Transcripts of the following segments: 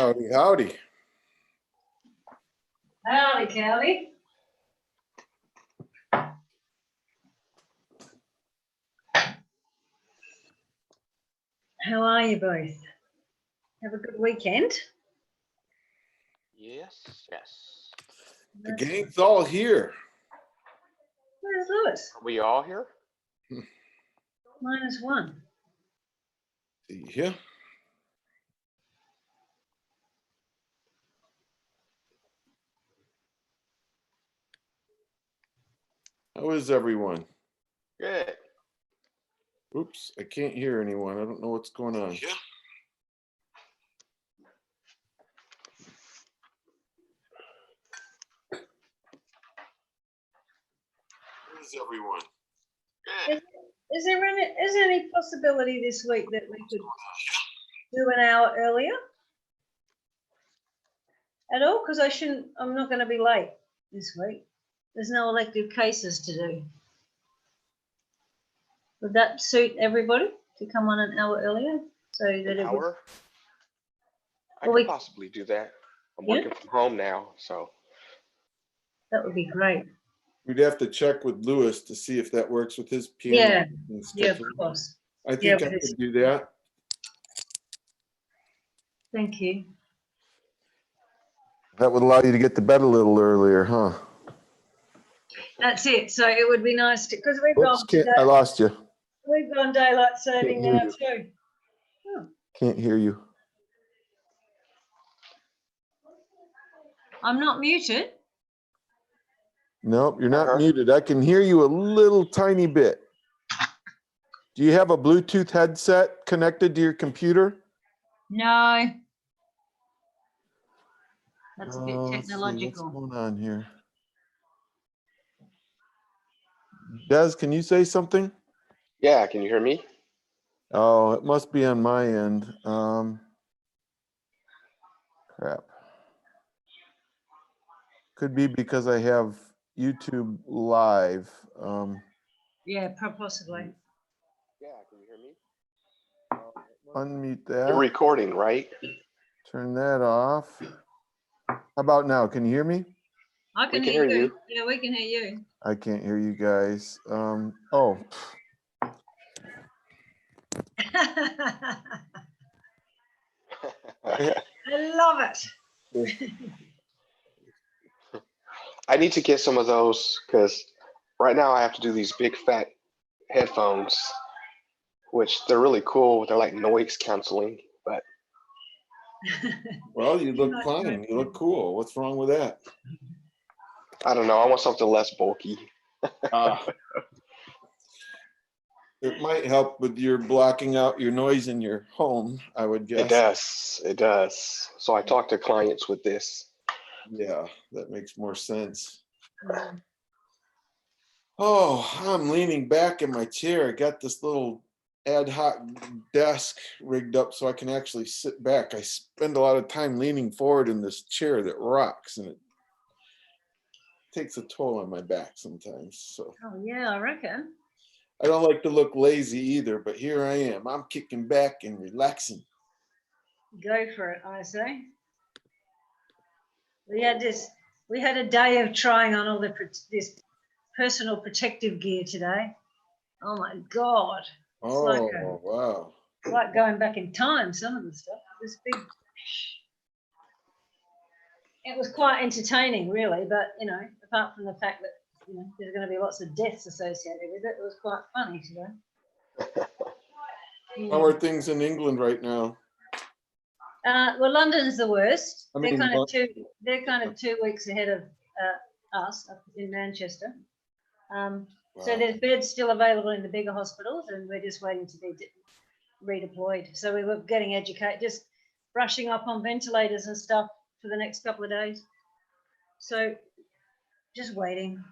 Howdy, howdy. Howdy, Cowdy. How are you both? Have a good weekend? Yes, yes. The gang's all here. Where's Lewis? Are we all here? -1. See here. How is everyone? Good. Oops, I can't hear anyone. I don't know what's going on. Yeah. How is everyone? Good. Is there any possibility this week that we could do an hour earlier? At all? Because I'm not going to be late this week. There's no elective cases to do. Would that suit everybody to come on an hour earlier? So that An it would, hour? I Well, could we- possibly do that. I'm Yeah. working from home now, so that would be great. We'd have to check with Lewis to see if that works with his piano Yeah, and yeah, of schedule. course. I think Yeah, I but it's- could do that. Thank you. That would allow you to get to bed a little earlier, huh? That's it. So it would be nice to, because we've Oops, I lost you. gone daylight saving Can't hear now too. Oh, Can't hear you. I'm not muted. Nope, you're not Uh-huh. muted. I can hear you a little tiny bit. Do you have a Bluetooth headset connected to your computer? No. That's a bit Let's see, what's technological. going on here? Des, can you say something? yeah, can you hear me? Oh, it must be on my end. Crap. Could be because I have YouTube live. Yeah, possibly. Yeah, can you hear me? Unmute You're that. recording, right? Turn that off. How about now? Can you hear me? I can can hear hear you. you. Yeah, we can hear you. I can't hear you guys. Oh, I love it. I need to get some of those because right now I have to do these big fat headphones, which they're really cool. They're like noise canceling, but well, you look Not fine. right. You look cool. What's wrong with that? I don't know. I want something less bulky. It might help with your blocking out your noise in your home, I would guess. It does. It does. So I talk to clients with this. Yeah, that makes more sense. Mm. Oh, I'm leaning back in my chair. I got this little ad hoc desk rigged up so I can actually sit back. I spend a lot of time leaning forward in this chair that rocks, and it takes a toll on my back sometimes. So Oh yeah, I reckon. I don't like to look lazy either, but here I am. I'm kicking back and relaxing. Go for it, I say. We had a day of trying on all this personal protective gear today. Oh my God. Oh, like wow. It's like going back in time, some of the stuff. This big. It was quite entertaining, really, but apart from the fact that there's going to be lots of deaths associated with it, it was quite funny today. How are things in England right now? Well, London's the worst. I mean, they're kind of 2 weeks ahead of us up in Manchester. So there's beds still available in the bigger hospitals, and we're just waiting to be redeployed. So we were getting educated, just brushing up on ventilators and stuff for the next couple of days. So just waiting.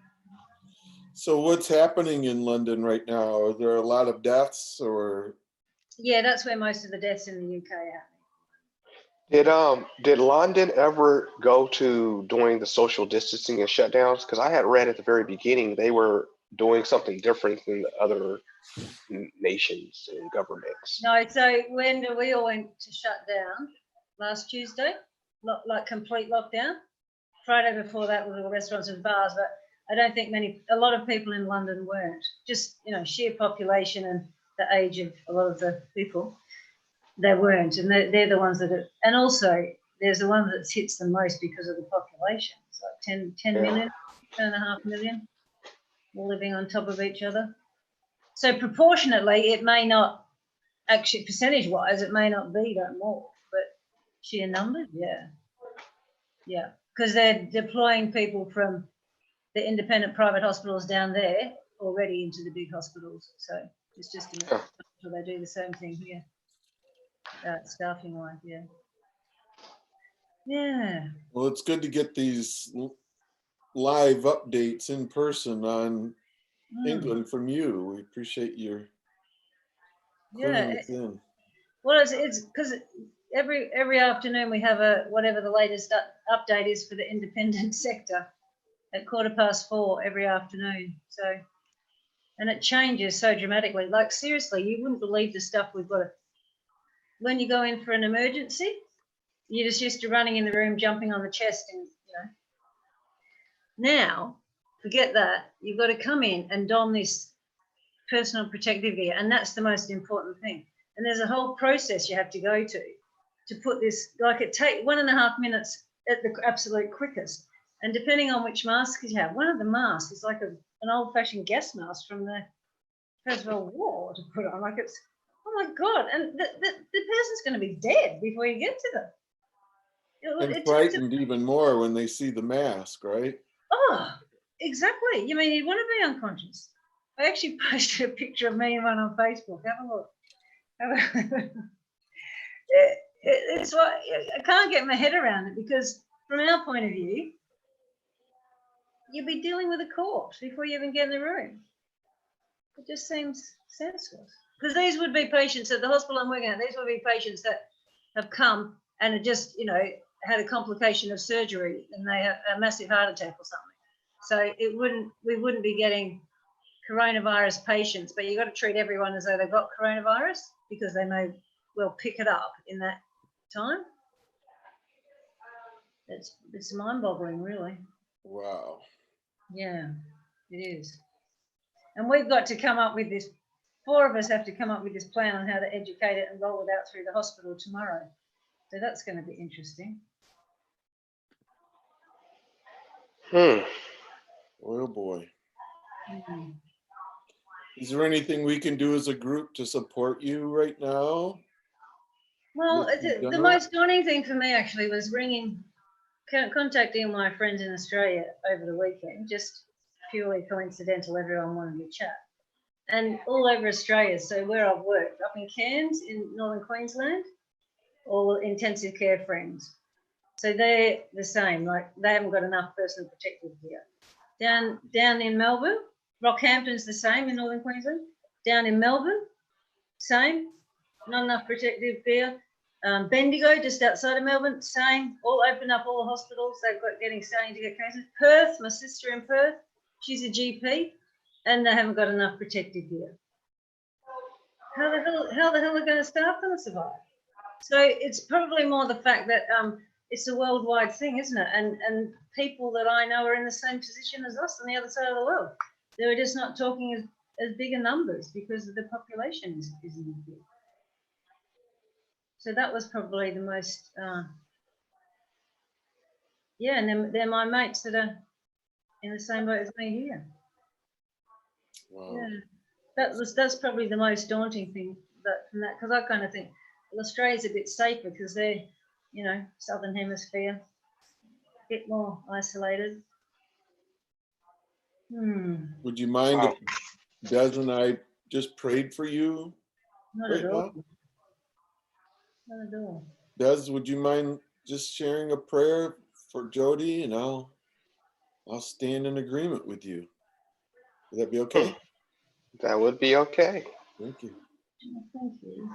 So what's happening in London right now? Are there a lot of deaths or? Yeah, that's where most of the deaths in the UK are. Did London ever go to doing the social distancing and shutdowns? Because I had read at the very beginning they were doing something different than the other nations and governments. No, so when we all went to shut down, last Tuesday, like complete lockdown. Friday before that were the restaurants and bars, but I don't think a lot of people in London weren't. Just, sheer population and the age of a lot of the people, they weren't. And they're the ones and also there's the one that hits the most because of the population. It's like 10 million, 10.5 million, all living on top of each other. So proportionately, it may not, actually percentage-wise, it may not be that more, but sheer numbers, yeah. Because they're deploying people from the independent private hospitals down there already into the big hospitals. So it's just a matter of they do the same thing here, staffing-wise, yeah. Yeah. Well, it's good to get these live updates in person on England from you. We appreciate your cluing us in. Well, it's because every afternoon we have whatever the latest update is for the independent sector at 4:15 every afternoon. So, and it changes so dramatically. Like seriously, you wouldn't believe the stuff we've got. When you go in for an emergency, you're just used to running in the room, jumping on the chest, and Now, forget that. You've got to come in and don this personal protective gear, and that's the most important thing. And there's a whole process you have to go to put this. Like it take 1.5 minutes at the absolute quickest. And depending on which mask you have, one of the masks is like an old-fashioned gas mask from the First World War to put on. Like it's, oh my God, and the person's going to be dead before you get to them. And frightened even more when they see the mask, right? Oh, exactly. You mean you want to be unconscious? I actually posted a picture of me and one on Facebook. Have a look. It's what I can't get my head around it, because from our point of view, you'll be dealing with a corpse before you even get in the room. It just seems senseless. Because these would be patients at the hospital I'm working at. These would be patients that have come and have just, had a complication of surgery and they have a massive heart attack or something. So we wouldn't be getting coronavirus patients, but you've got to treat everyone as though they've got coronavirus, because they may well pick it up in that time. It's mind-boggling, really. Wow. Yeah, it is. And we've got to come up with this. 4 of us have to come up with this plan on how to educate it and roll it out through the hospital tomorrow. So that's going to be interesting. Oh boy. Mm. Is there anything we can do as a group to support you right now? Well, the most daunting thing for me actually was contacting my friends in Australia over the weekend, just purely coincidental. Everyone wanted to chat. And all over Australia, so where I've worked, up in Cairns in northern Queensland, all intensive care friends. So they're the same, like they haven't got enough personal protective gear. Down in Melbourne, Rockhampton's the same in northern Queensland. Down in Melbourne, same, not enough protective gear. Bendigo, just outside of Melbourne, same. All opened up all the hospitals. They've got starting to get cases. Perth, my sister in Perth, she's a GP, and they haven't got enough protective gear. How the hell are going to staff them to survive? So it's probably more the fact that it's a worldwide thing, isn't it? And people that I know are in the same position as us on the other side of the world. They're just not talking as bigger numbers because the population isn't big. So that was probably the most, and they're my mates that are in the same boat as me here. Wow. Yeah, that's probably the most daunting thing from that, because I kind of think, well, Australia's a bit safer because they're, southern hemisphere, a bit more isolated. Would you mind if Des and I just prayed for you? Not right at all. now? Not at all. Des, would you mind just sharing a prayer for Jody, and I'll stand in agreement with you. Would that be okay? That would be okay. Thank you. Thank you.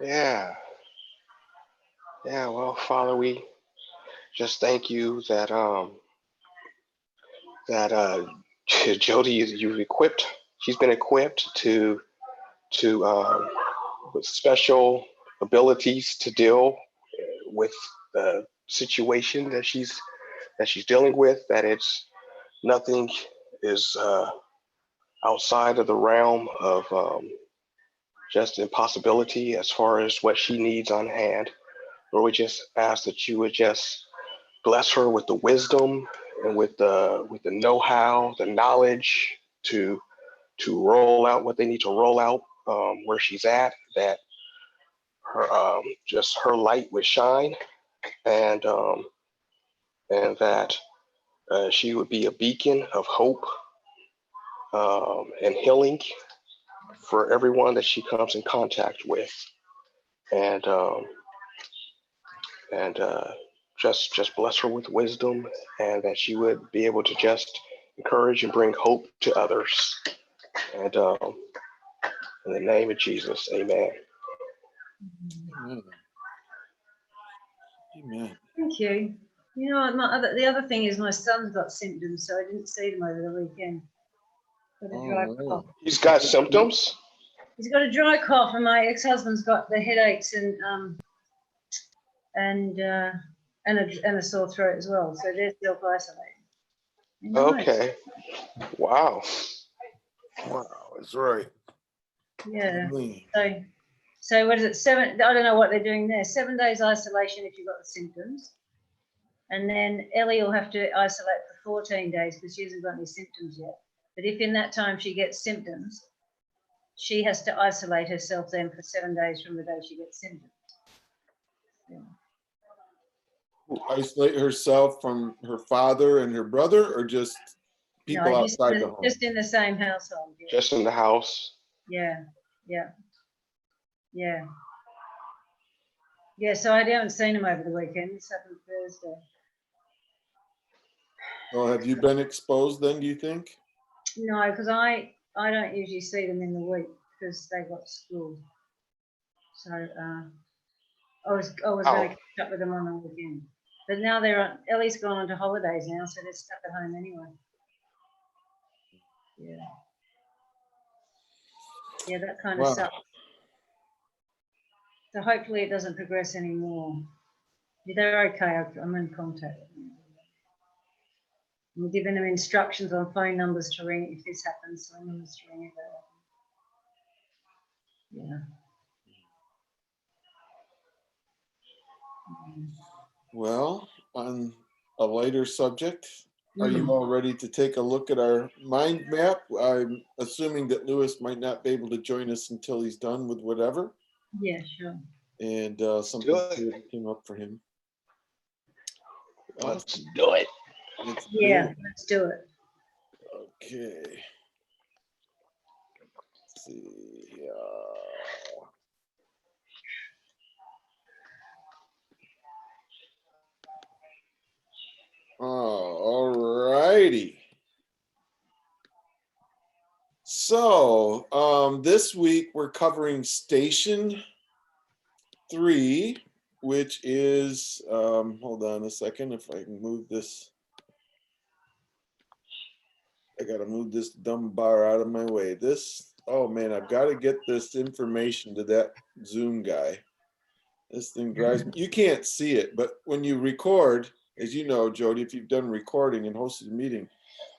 Yeah. Yeah, well, Father, we just thank you that Jody, you've equipped. She's been equipped to with special abilities to deal with the situation that she's dealing with, that it's nothing is outside of the realm of just impossibility as far as what she needs on hand. Lord, we just ask that you would just bless her with the wisdom and with the know-how, the knowledge to roll out what they need to roll out where she's at, that her just her light would shine, and that she would be a beacon of hope and healing for everyone that she comes in contact with, and and just bless her with wisdom, and that she would be able to just encourage and bring hope to others. And in the name of Jesus, amen. Amen. Amen. Thank you. You know, the other thing is my son's got symptoms, so I didn't see them over the weekend. Got a dry Oh, cough. He's got symptoms. He's got a dry cough, and my ex-husband's got the headaches and a sore throat as well. So they're self-isolating. Okay. Wow. wow, that's right. Yeah. Amen. So what is it? 7? I don't know what they're doing there. 7 days isolation if you've got the symptoms, and then Ellie will have to isolate for 14 days because she hasn't got any symptoms yet. But if in that time she gets symptoms, she has to isolate herself then for 7 days from the day she gets symptoms. Yeah. Isolate herself from her father and her brother, or just people No, outside the home? just in the same household. Yeah. Just in the house. Yeah. So I haven't seen him over the weekend. This happened Thursday. Well, have you been exposed then, do you think? No, because I don't usually see them in the week because they got school. So I was going to catch up with them on the weekend. But now Ellie's gone on to holidays now, so they're stuck at home anyway. Yeah, that kind of sucks. So hopefully it doesn't progress anymore. They're okay. I'm in contact with them. I'm giving them instructions on phone numbers to ring if this happens. Phone numbers to ring if that happens. Yeah. Well, on a lighter subject, are you all ready to take a look at our mind map? I'm assuming that Lewis might not be able to join us until he's done with whatever. Yeah, sure. And something came up for him. Let's do it. Let's do it. Okay. Let's see. All righty. So this week we're covering Station 3, which is, hold on a second, if I can move this. I got to move this dumb bar out of my way. Oh man, I've got to get this information to that Zoom guy. This thing drives me. You can't see it, but when you record, as you know, Jody, if you've done recording and hosted a meeting,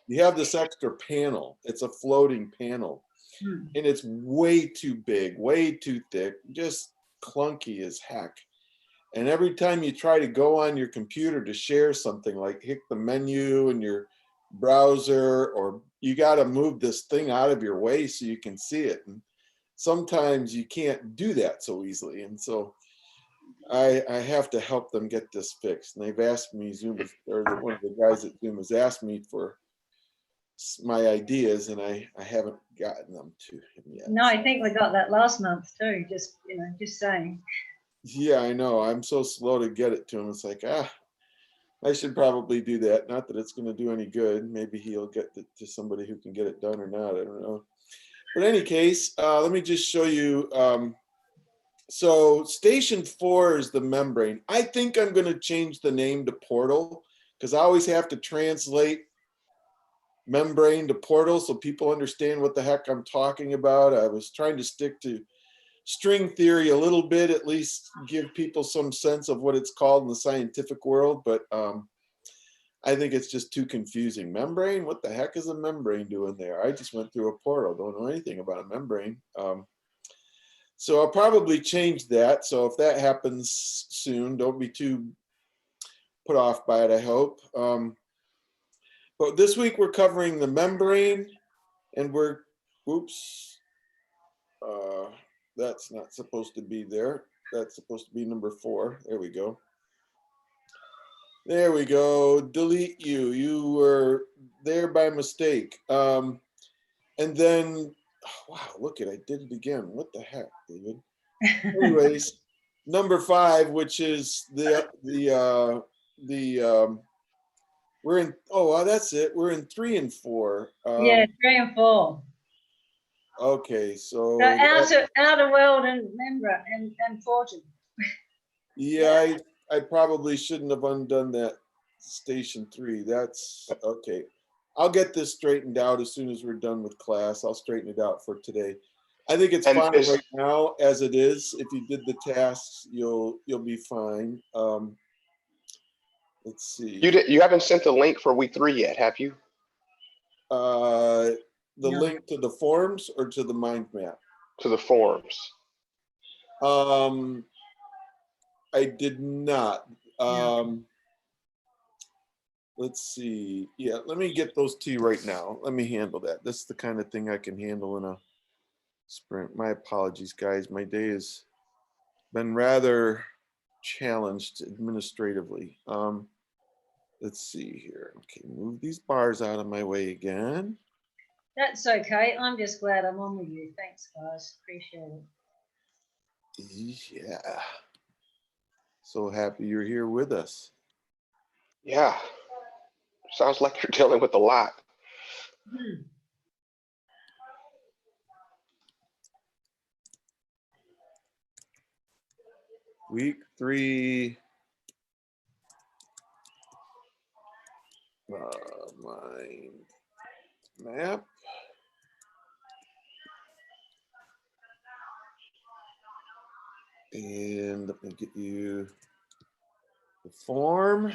you have this extra panel. It's a floating panel. And it's way too big, way too thick, just clunky as heck. And every time you try to go on your computer to share something, like hit the menu in your browser, or you got to move this thing out of your way so you can see it. And sometimes you can't do that so easily. And so I have to help them get this fixed. And they've asked me, one of the guys at Zoom has asked me for my ideas, and I haven't gotten them to him yet. No, I think we got that last month too. Just saying. Yeah, I know. I'm so slow to get it to him. It's like, I should probably do that. Not that it's going to do any good. Maybe he'll get it to somebody who can get it done or not. I don't know. But in any case, let me just show you. So Station 4 is the membrane. I think I'm going to change the name to portal because I always have to translate membrane to portal so people understand what the heck I'm talking about. I was trying to stick to string theory a little bit, at least give people some sense of what it's called in the scientific world. But I think it's just too confusing. Membrane? What the heck is a membrane doing there? I just went through a portal. Don't know anything about a membrane. So I'll probably change that. So if that happens soon, don't be too put off by it, I hope. But this week we're covering the membrane, and oops, that's not supposed to be there. That's supposed to be number 4. There we go. There we go. Delete you. You were there by mistake. And then, oh, wow, look at, I did it again. What the heck, David? Anyways, number 5, which is we're in, oh, well, that's it. We're in 3 and 4. Yeah, 3 and 4. Okay, so The outer world and membrane and fortune. yeah, I probably shouldn't have undone that station 3. That's okay. I'll get this straightened out as soon as we're done with class. I'll straighten it out for today. I think it's And fine right now as it is. If you did the tasks, you'll be fine. Let's see. You haven't sent the link for week 3 yet, have you? The No. link to the forms or to the mind map? To the forms. I did not. No. Let's see. Yeah, let me get those to you right now. Let me handle that. This is the kind of thing I can handle in a sprint. My apologies, guys. My day has been rather challenged administratively. Let's see here. Okay, move these bars out of my way again. That's okay. I'm just glad I'm on with you. Thanks, guys. Appreciate it. Yeah. So happy you're here with us. Yeah. Sounds like you're dealing with a lot. Week 3. Mind map. And let me get you the form.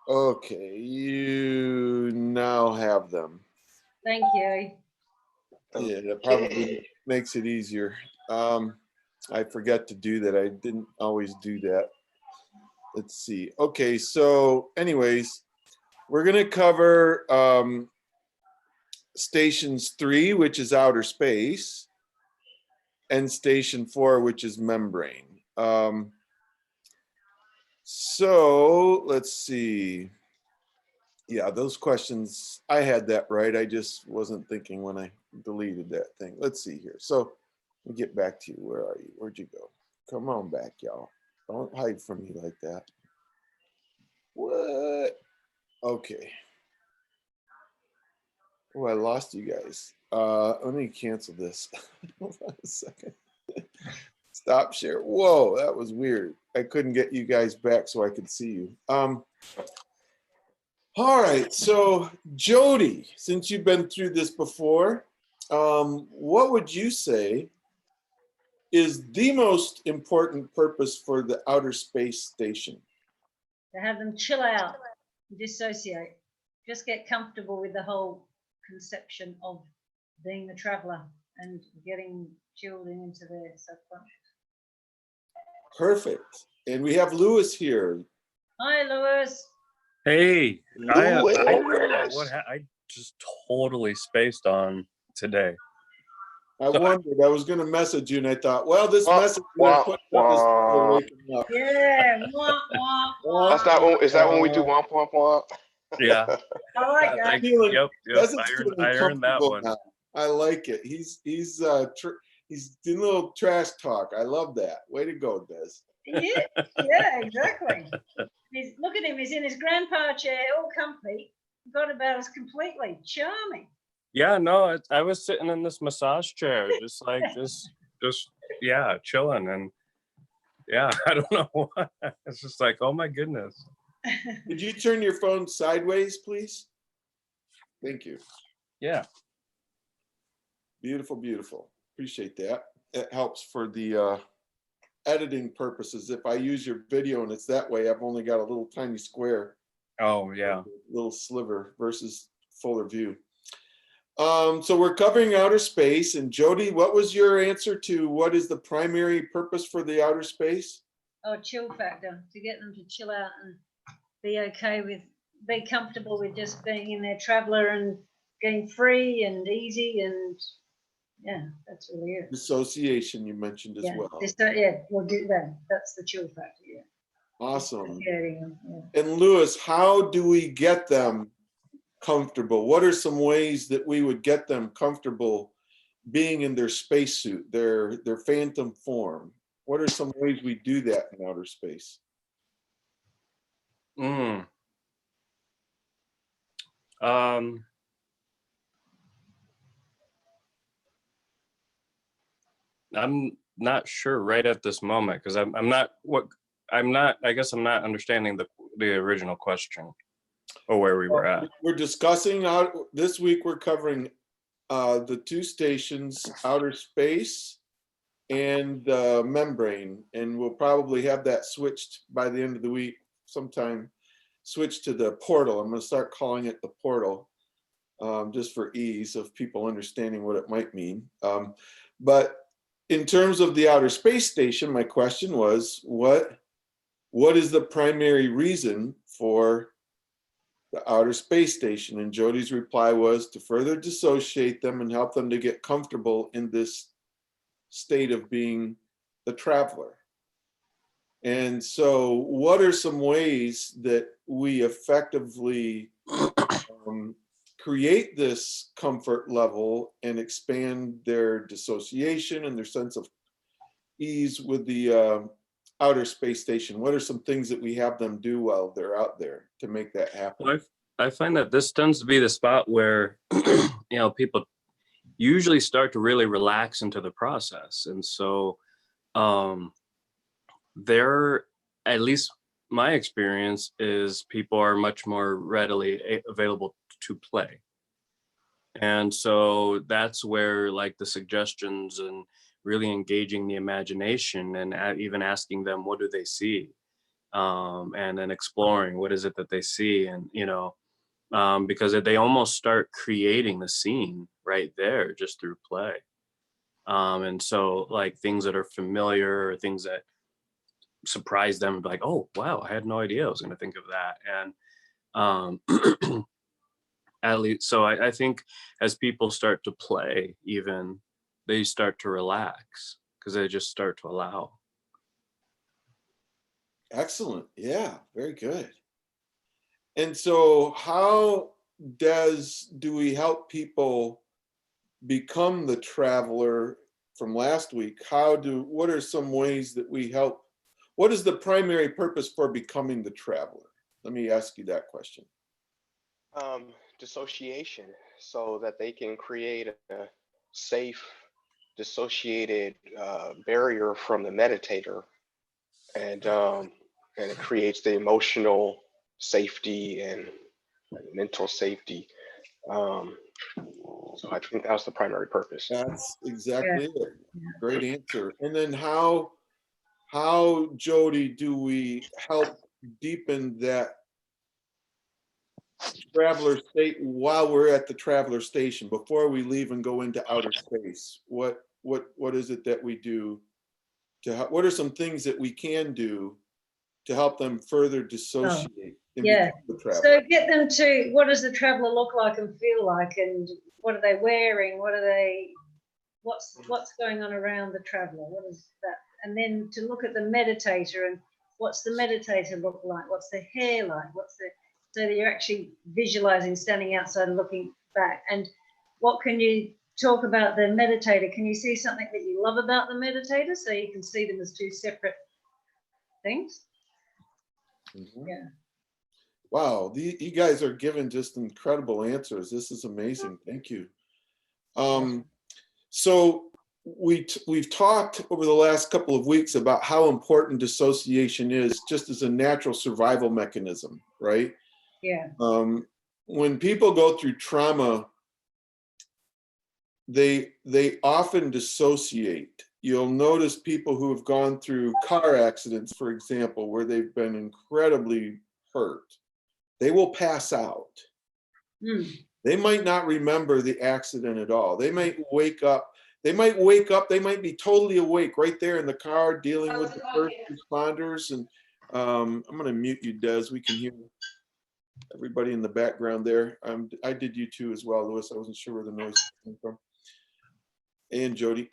Okay, you now have them. Thank you. Yeah, that probably makes it easier. I forgot to do that. I didn't always do that. Let's see. Okay, so anyways, we're going to cover stations 3, which is outer space, and station 4, which is membrane. So let's see. Yeah, those questions, I had that right. I just wasn't thinking when I deleted that thing. Let's see here. So let me get back to you. Where are you? Where'd you go? Come on back, y'all. Don't hide from me like that. What? Okay. Oh, I lost you guys. Let me cancel this. Hold on a second. Stop share. Whoa, that was weird. I couldn't get you guys back so I could see you. All right, so Jody, since you've been through this before, what would you say is the most important purpose for the outer space station? To have them chill out, dissociate, just get comfortable with the whole conception of being the traveler and getting chilled into their subconscious. Perfect. And we have Lewis here. Hi, Lewis. Hey, Lewis. I just totally spaced on today. I wondered, I was going to message you and I thought, well, this Wah, message wah, put wah. waking up. Yeah. Wah, wah, wah. That's not when, is that when we do womp womp womp? Yeah. I like that. Feeling- Yep. Pheasant's I feeling earned that comfortable one. now. I like it. He's doing a little trash talk. I love that. Way to go, Des. Yeah, yeah, exactly. Look at him, he's in his grandpa chair, all comfy, got about us completely. Charming. Yeah, no, I was sitting in this massage chair, just like just yeah, chilling, and yeah, I don't know why. It's just like, oh my goodness. Could you turn your phone sideways, please? Thank you. Yeah. Beautiful, beautiful. Appreciate that. It helps for the editing purposes. If I use your video and it's that way, I've only got a little tiny square, Oh yeah. little sliver versus fuller view. So we're covering outer space. And Jody, what was your answer to what is the primary purpose for the outer space? Oh, chill factor, to get them to chill out and be okay with, be comfortable with just being in their traveler and getting free and easy, and yeah, that's really it. Dissociation you mentioned as Yeah, well. yeah, we'll do that. That's the chill factor, yeah. Awesome. Yeah. And Lewis, how do we get them comfortable? What are some ways that we would get them comfortable being in their spacesuit, their phantom form? What are some ways we do that in outer space? Mm. I'm not sure right at this moment because I'm not I guess I'm not understanding the original question or where we were at. We're discussing this week. We're covering the two stations, outer space and membrane, and we'll probably have that switched by the end of the week sometime. Switch to the portal. I'm going to start calling it the portal, just for ease of people understanding what it might mean. But in terms of the outer space station, my question was, what is the primary reason for the outer space station? And Jody's reply was to further dissociate them and help them to get comfortable in this state of being the traveler. And so what are some ways that we effectively create this comfort level and expand their dissociation and their sense of ease with the outer space station? What are some things that we have them do while they're out there to make that happen? Well, I find that this tends to be the spot where people usually start to really relax into the process, and so there, at least my experience is, people are much more readily available to play. And so that's where like the suggestions and really engaging the imagination and even asking them what do they see, and then exploring what is it that they see, and because they almost start creating the scene right there just through play. And so like things that are familiar or things that surprise them, like, oh wow, I had no idea I was going to think of that. And at least, so I think as people start to play, even they start to relax because they just start to allow. Excellent. Yeah, very good. And so how do we help people become the traveler from last week? What are some ways that we help? What is the primary purpose for becoming the traveler? Let me ask you that question. Dissociation, so that they can create a safe, dissociated barrier from the meditator, and it creates the emotional safety and mental safety. So I think that's the primary purpose. That's exactly it. Great answer. And then how, Jody, do we help deepen that traveler state while we're at the traveler station before we leave and go into outer space? What is it that we do to help? What are some things that we can do to help them further dissociate and become the traveler? So get them to, what does the traveler look like and feel like, and what are they wearing? What's going on around the traveler? What is that? And then to look at the meditator and what's the meditator look like? What's the hair like? So that you're actually visualizing standing outside and looking back. And what can you talk about the meditator? Can you see something that you love about the meditator? So you can see them as two separate things. Mhm. Yeah. Wow, you guys are giving just incredible answers. This is amazing. Thank you. So we've talked over the last couple of weeks about how important dissociation is just as a natural survival mechanism, right? Yeah. When people go through trauma, they often dissociate. You'll notice people who have gone through car accidents, for example, where they've been incredibly hurt, they will pass out. Mm. They might not remember the accident at all. They might wake up. They might be totally awake right there in the car dealing with the first responders. And I'm going to mute you, Des. We can hear everybody in the background there. I did you too as well, Louis. I wasn't sure where the noise came from. And Jody.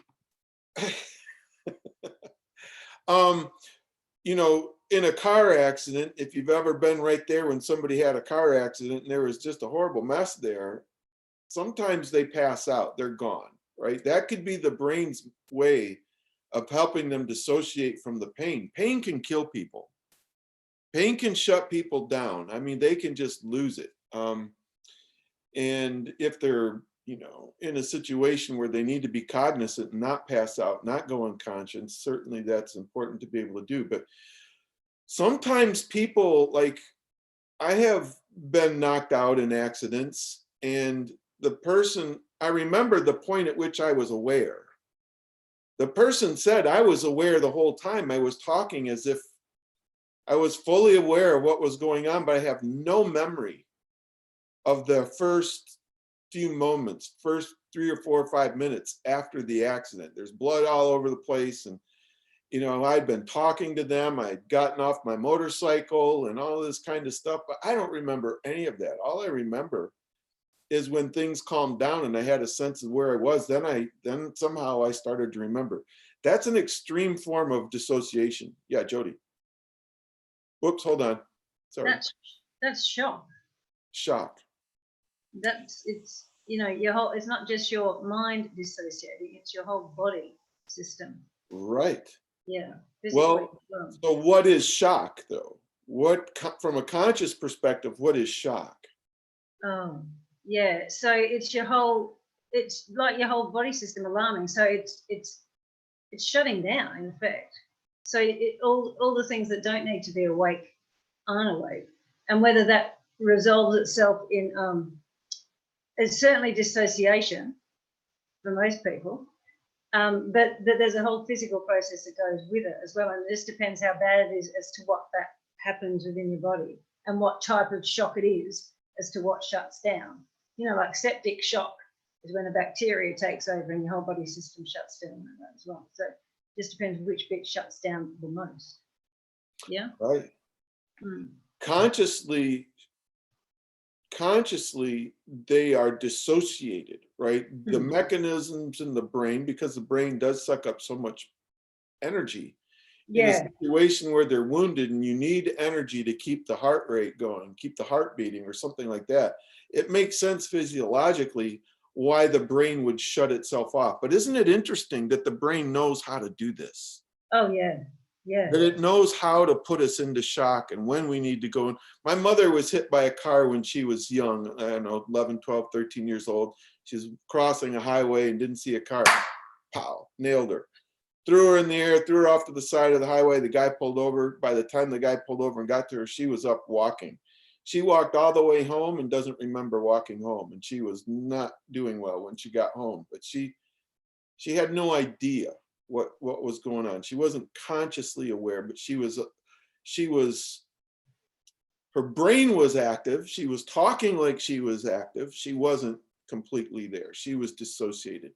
You know, in a car accident, if you've ever been right there when somebody had a car accident and there was just a horrible mess there, sometimes they pass out, they're gone, right? That could be the brain's way of helping them dissociate from the pain. Pain can kill people. Pain can shut people down. I mean, they can just lose it. And if they're, you know, in a situation where they need to be cognizant and not pass out, not go unconscious, certainly that's important to be able to do. But sometimes people, like, I have been knocked out in accidents, and the person, I remember the point at which I was aware. The person said I was aware the whole time. I was talking as if I was fully aware of what was going on, but I have no memory of the first few moments, first 3 or 4 or 5 minutes after the accident. There's blood all over the place. And, you know, I'd been talking to them. I'd gotten off my motorcycle and all this kind of stuff, but I don't remember any of that. All I remember is when things calmed down and I had a sense of where I was, then somehow I started to remember. That's an extreme form of dissociation. Yeah, Jody. Whoops, hold on. Sorry. That's shock. Shock. It's, you know, your whole, it's not just your mind dissociating, it's your whole body system. Right. Yeah. Well, so what is shock though? From a conscious perspective, what is shock? Yeah, so it's your whole, it's like your whole body system alarming. So it's shutting down in effect. So all the things that don't need to be awake aren't awake, and whether that resolves itself in it's certainly dissociation for most people, but there's a whole physical process that goes with it as well, and this depends how bad it is as to what that happens within your body and what type of shock it is as to what shuts down. You know, like septic shock is when a bacteria takes over and your whole body system shuts down like that as well. So it just depends which bit shuts down the most. Yeah. Right. Mm. Consciously they are dissociated, right? The Mm. mechanisms in the brain, because the brain does suck up so much energy. Yeah. In a situation where they're wounded and you need energy to keep the heart rate going, keep the heart beating or something like that, it makes sense physiologically why the brain would shut itself off. But isn't it interesting that the brain knows how to do this? Oh, yeah. Yeah. That it knows how to put us into shock and when we need to go in. My mother was hit by a car when she was young, I don't know, 11, 12, 13 years old. She was crossing a highway and didn't see a car. Pow, nailed her. Threw her in the air, threw her off to the side of the highway. The guy pulled over. By the time the guy pulled over and got to her, she was up walking. She walked all the way home and doesn't remember walking home. And she was not doing well when she got home. But she had no idea what was going on. She wasn't consciously aware, but her brain was active. She was talking like she was active. She wasn't completely there. She was dissociated.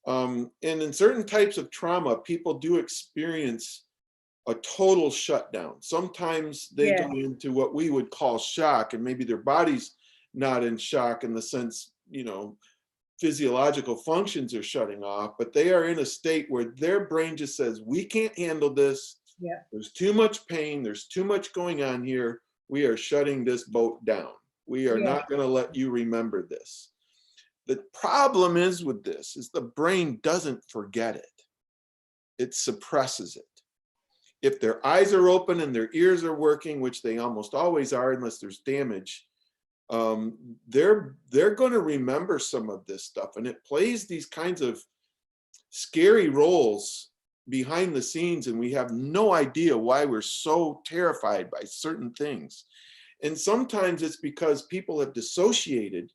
And in certain types of trauma, people do experience a total shutdown. Sometimes they go into what we would call shock, and maybe their body's not in shock in the sense, you know, physiological functions are shutting off, but they are in a state where their brain just says, we can't handle this. Yeah. There's too much pain. There's too much going on here. We are shutting this boat down. We are not going to let you remember this. The problem is with this is the brain doesn't forget it. It suppresses it. if their eyes are open and their ears are working, which they almost always are unless there's damage, they're going to remember some of this stuff. And it plays these kinds of scary roles behind the scenes, and we have no idea why we're so terrified by certain things. And sometimes it's because people have dissociated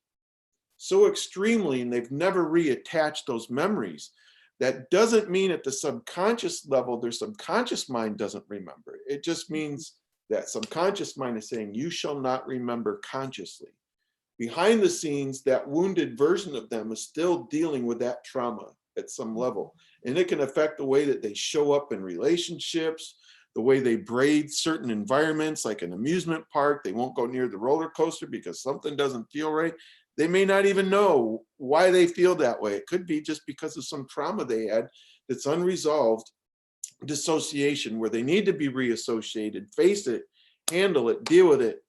so extremely and they've never reattached those memories. That doesn't mean at the subconscious level, their subconscious mind doesn't remember. It just means that subconscious mind is saying, you shall not remember consciously. Behind the scenes, that wounded version of them is still dealing with that trauma at some level. And it can affect the way that they show up in relationships, the way they brave certain environments, like an amusement park. They won't go near the roller coaster because something doesn't feel right. They may not even know why they feel that way. It could be just because of some trauma they had that's unresolved dissociation, where they need to be reassociated, face it, handle it, deal with it,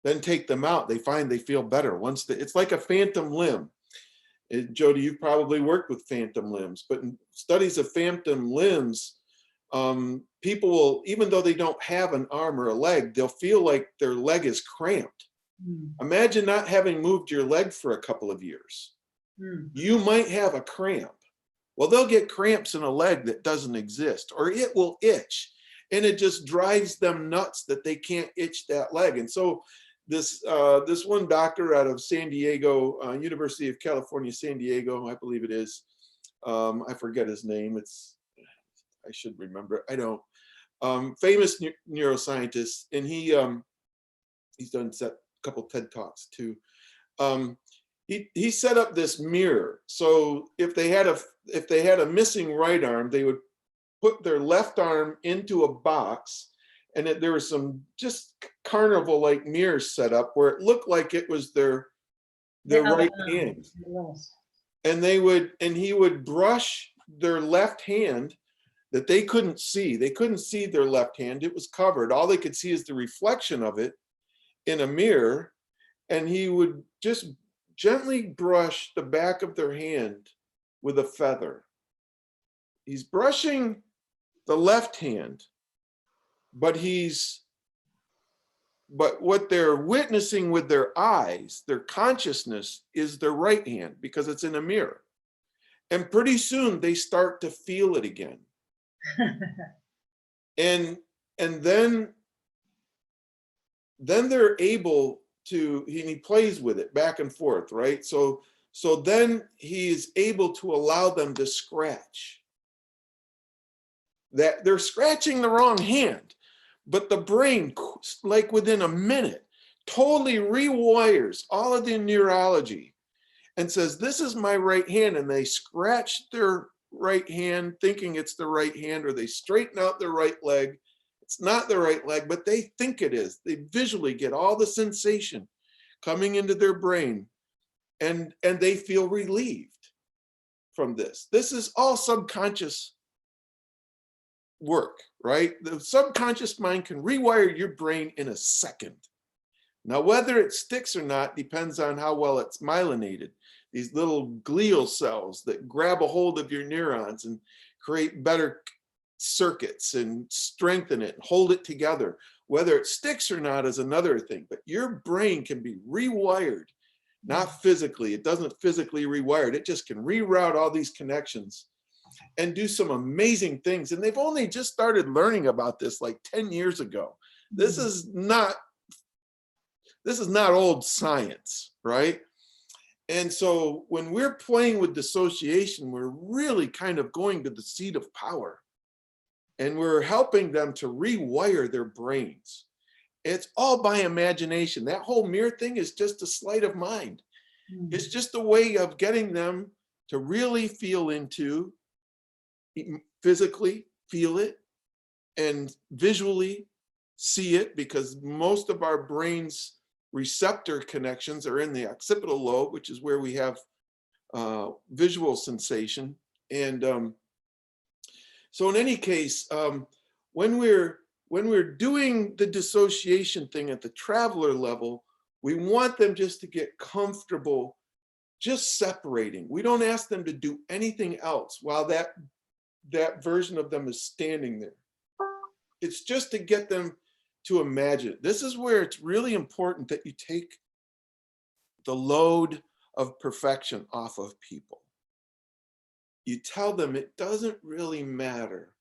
then take them out. They find they feel better once it's like a phantom limb. Jody, you've probably worked with phantom limbs, but in studies of phantom limbs, people will, even though they don't have an arm or a leg, they'll feel like their leg is cramped. Imagine not having moved your leg for a couple of years. You might have a cramp. Well, they'll get cramps in a leg that doesn't exist, or it will itch, and it just drives them nuts that they can't itch that leg. And so this one doctor out of San Diego, University of California, San Diego, I believe it is. I forget his name. I should remember. I don't. Famous neuroscientist, and he's done a couple TED Talks too. He set up this mirror. So if they had a missing right arm, they would put their left arm into a box, and there was some just carnival-like mirrors set up where it looked like it was their right hand. And he would brush their left hand that they couldn't see. They couldn't see their left hand. It was covered. All they could see is the reflection of it in a mirror. And he would just gently brush the back of their hand with a feather. He's brushing the left hand, but what they're witnessing with their eyes, their consciousness, is their right hand because it's in a mirror. And pretty soon they start to feel it again. and then they're able to, he plays with it back and forth, right? So then he is able to allow them to scratch. That they're scratching the wrong hand, but the brain, like within a minute, totally rewires all of the neurology and says, this is my right hand. And they scratch their right hand thinking it's the right hand, or they straighten out their right leg. It's not the right leg, but they think it is. They visually get all the sensation coming into their brain, and they feel relieved from this. This is all subconscious work, right? The subconscious mind can rewire your brain in a second. Now, whether it sticks or not depends on how well it's myelinated. These little glial cells that grab a hold of your neurons and create better circuits and strengthen it and hold it together. Whether it sticks or not is another thing, but your brain can be rewired, not physically. It doesn't physically rewire it. It just can reroute all these connections and do some amazing things. And they've only just started learning about this like 10 years ago. This is not old science, right? And so when we're playing with dissociation, we're really kind of going to the seat of power, and we're helping them to rewire their brains. It's all by imagination. That whole mirror thing is just a sleight of mind. It's just a way of getting them to really feel into, physically feel it, and visually see it, because most of our brain's receptor connections are in the occipital lobe, which is where we have visual sensation. And so in any case, when we're doing the dissociation thing at the traveler level, we want them just to get comfortable just separating. We don't ask them to do anything else while that version of them is standing there. It's just to get them to imagine. This is where it's really important that you take the load of perfection off of people. You tell them it doesn't really matter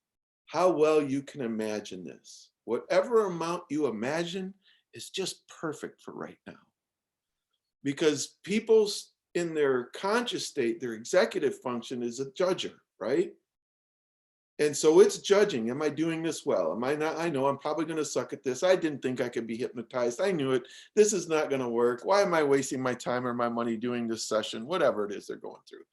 how well you can imagine this. Whatever amount you imagine is just perfect for right now. Because people's in their conscious state, their executive function is a judger, right? And so it's judging. Am I doing this well? Am I not? I know I'm probably going to suck at this. I didn't think I could be hypnotized. I knew it. This is not going to work. Why am I wasting my time or my money doing this session? Whatever it is they're going through.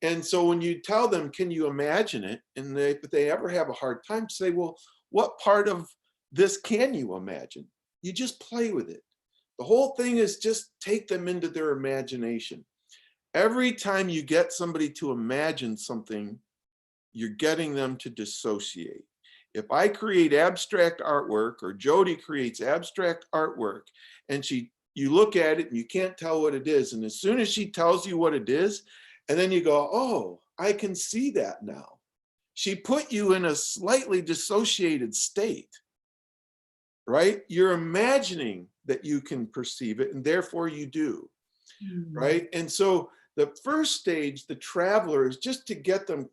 And so when you tell them, can you imagine it? And if they ever have a hard time, say, well, what part of this can you imagine? You just play with it. The whole thing is just take them into their imagination. Every time you get somebody to imagine something, you're getting them to dissociate. If I create abstract artwork, or Jody creates abstract artwork, and you look at it and you can't tell what it is, and as soon as she tells you what it is, and then you go, oh, I can see that now. She put you in a slightly dissociated state, right? You're imagining that you can perceive it, and therefore you do, right? And so the first stage, the traveler, is just to get them.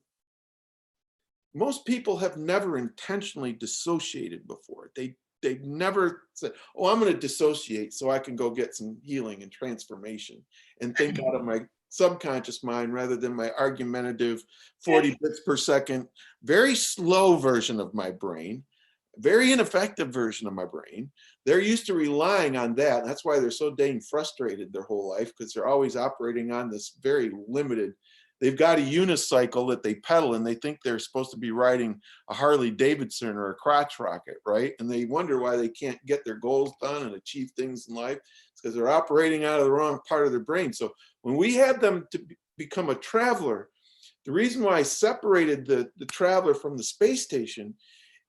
Most people have never intentionally dissociated before. They've never said, oh, I'm going to dissociate so I can go get some healing and transformation and think out of my subconscious mind rather than my argumentative 40 bits per second, very slow version of my brain, very ineffective version of my brain. They're used to relying on that. That's why they're so dang frustrated their whole life, because they're always operating on this very limited. They've got a unicycle that they pedal and they think they're supposed to be riding a Harley Davidson or a crotch rocket, right? And they wonder why they can't get their goals done and achieve things in life. It's because they're operating out of the wrong part of their brain. So when we had them to become a traveler, the reason why I separated the traveler from the space station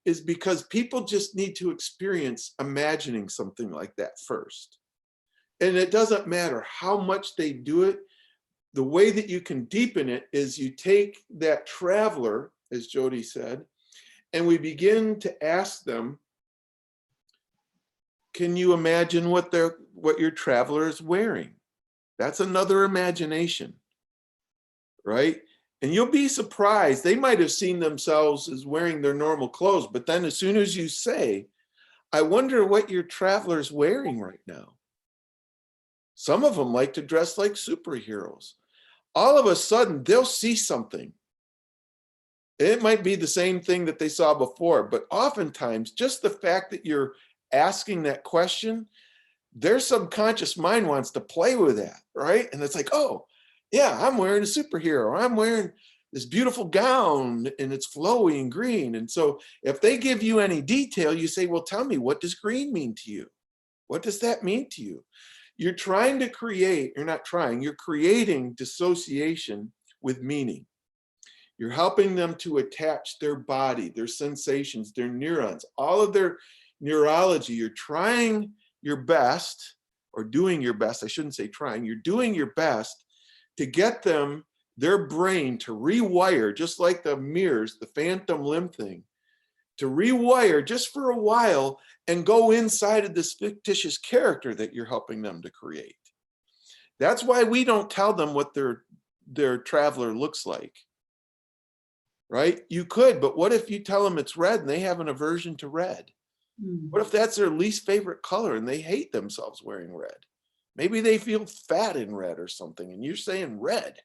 is because people just need to experience imagining something like that first. And it doesn't matter how much they do it. The way that you can deepen it is you take that traveler, as Jody said, and we begin to ask them, can you imagine what your traveler is wearing? That's another imagination, right? And you'll be surprised. They might have seen themselves as wearing their normal clothes, but then as soon as you say, I wonder what your traveler's wearing right now. Some of them like to dress like superheroes. All of a sudden, they'll see something. It might be the same thing that they saw before, but oftentimes, just the fact that you're asking that question, their subconscious mind wants to play with that, right? And it's like, oh, yeah, I'm wearing a superhero. I'm wearing this beautiful gown and it's flowy and green. And so if they give you any detail, you say, well, tell me, what does green mean to you? What does that mean to you? You're trying to create, you're not trying, you're creating dissociation with meaning. You're helping them to attach their body, their sensations, their neurons, all of their neurology. You're trying your best, or doing your best, I shouldn't say trying, you're doing your best to get them, their brain to rewire, just like the mirrors, the phantom limb thing, to rewire just for a while and go inside of this fictitious character that you're helping them to create. That's why we don't tell them what their traveler looks like, right? You could, but what if you tell them it's red and they have an aversion to red? What if that's their least favorite color and they hate themselves wearing red? Maybe they feel fat in red or something, and you're saying red.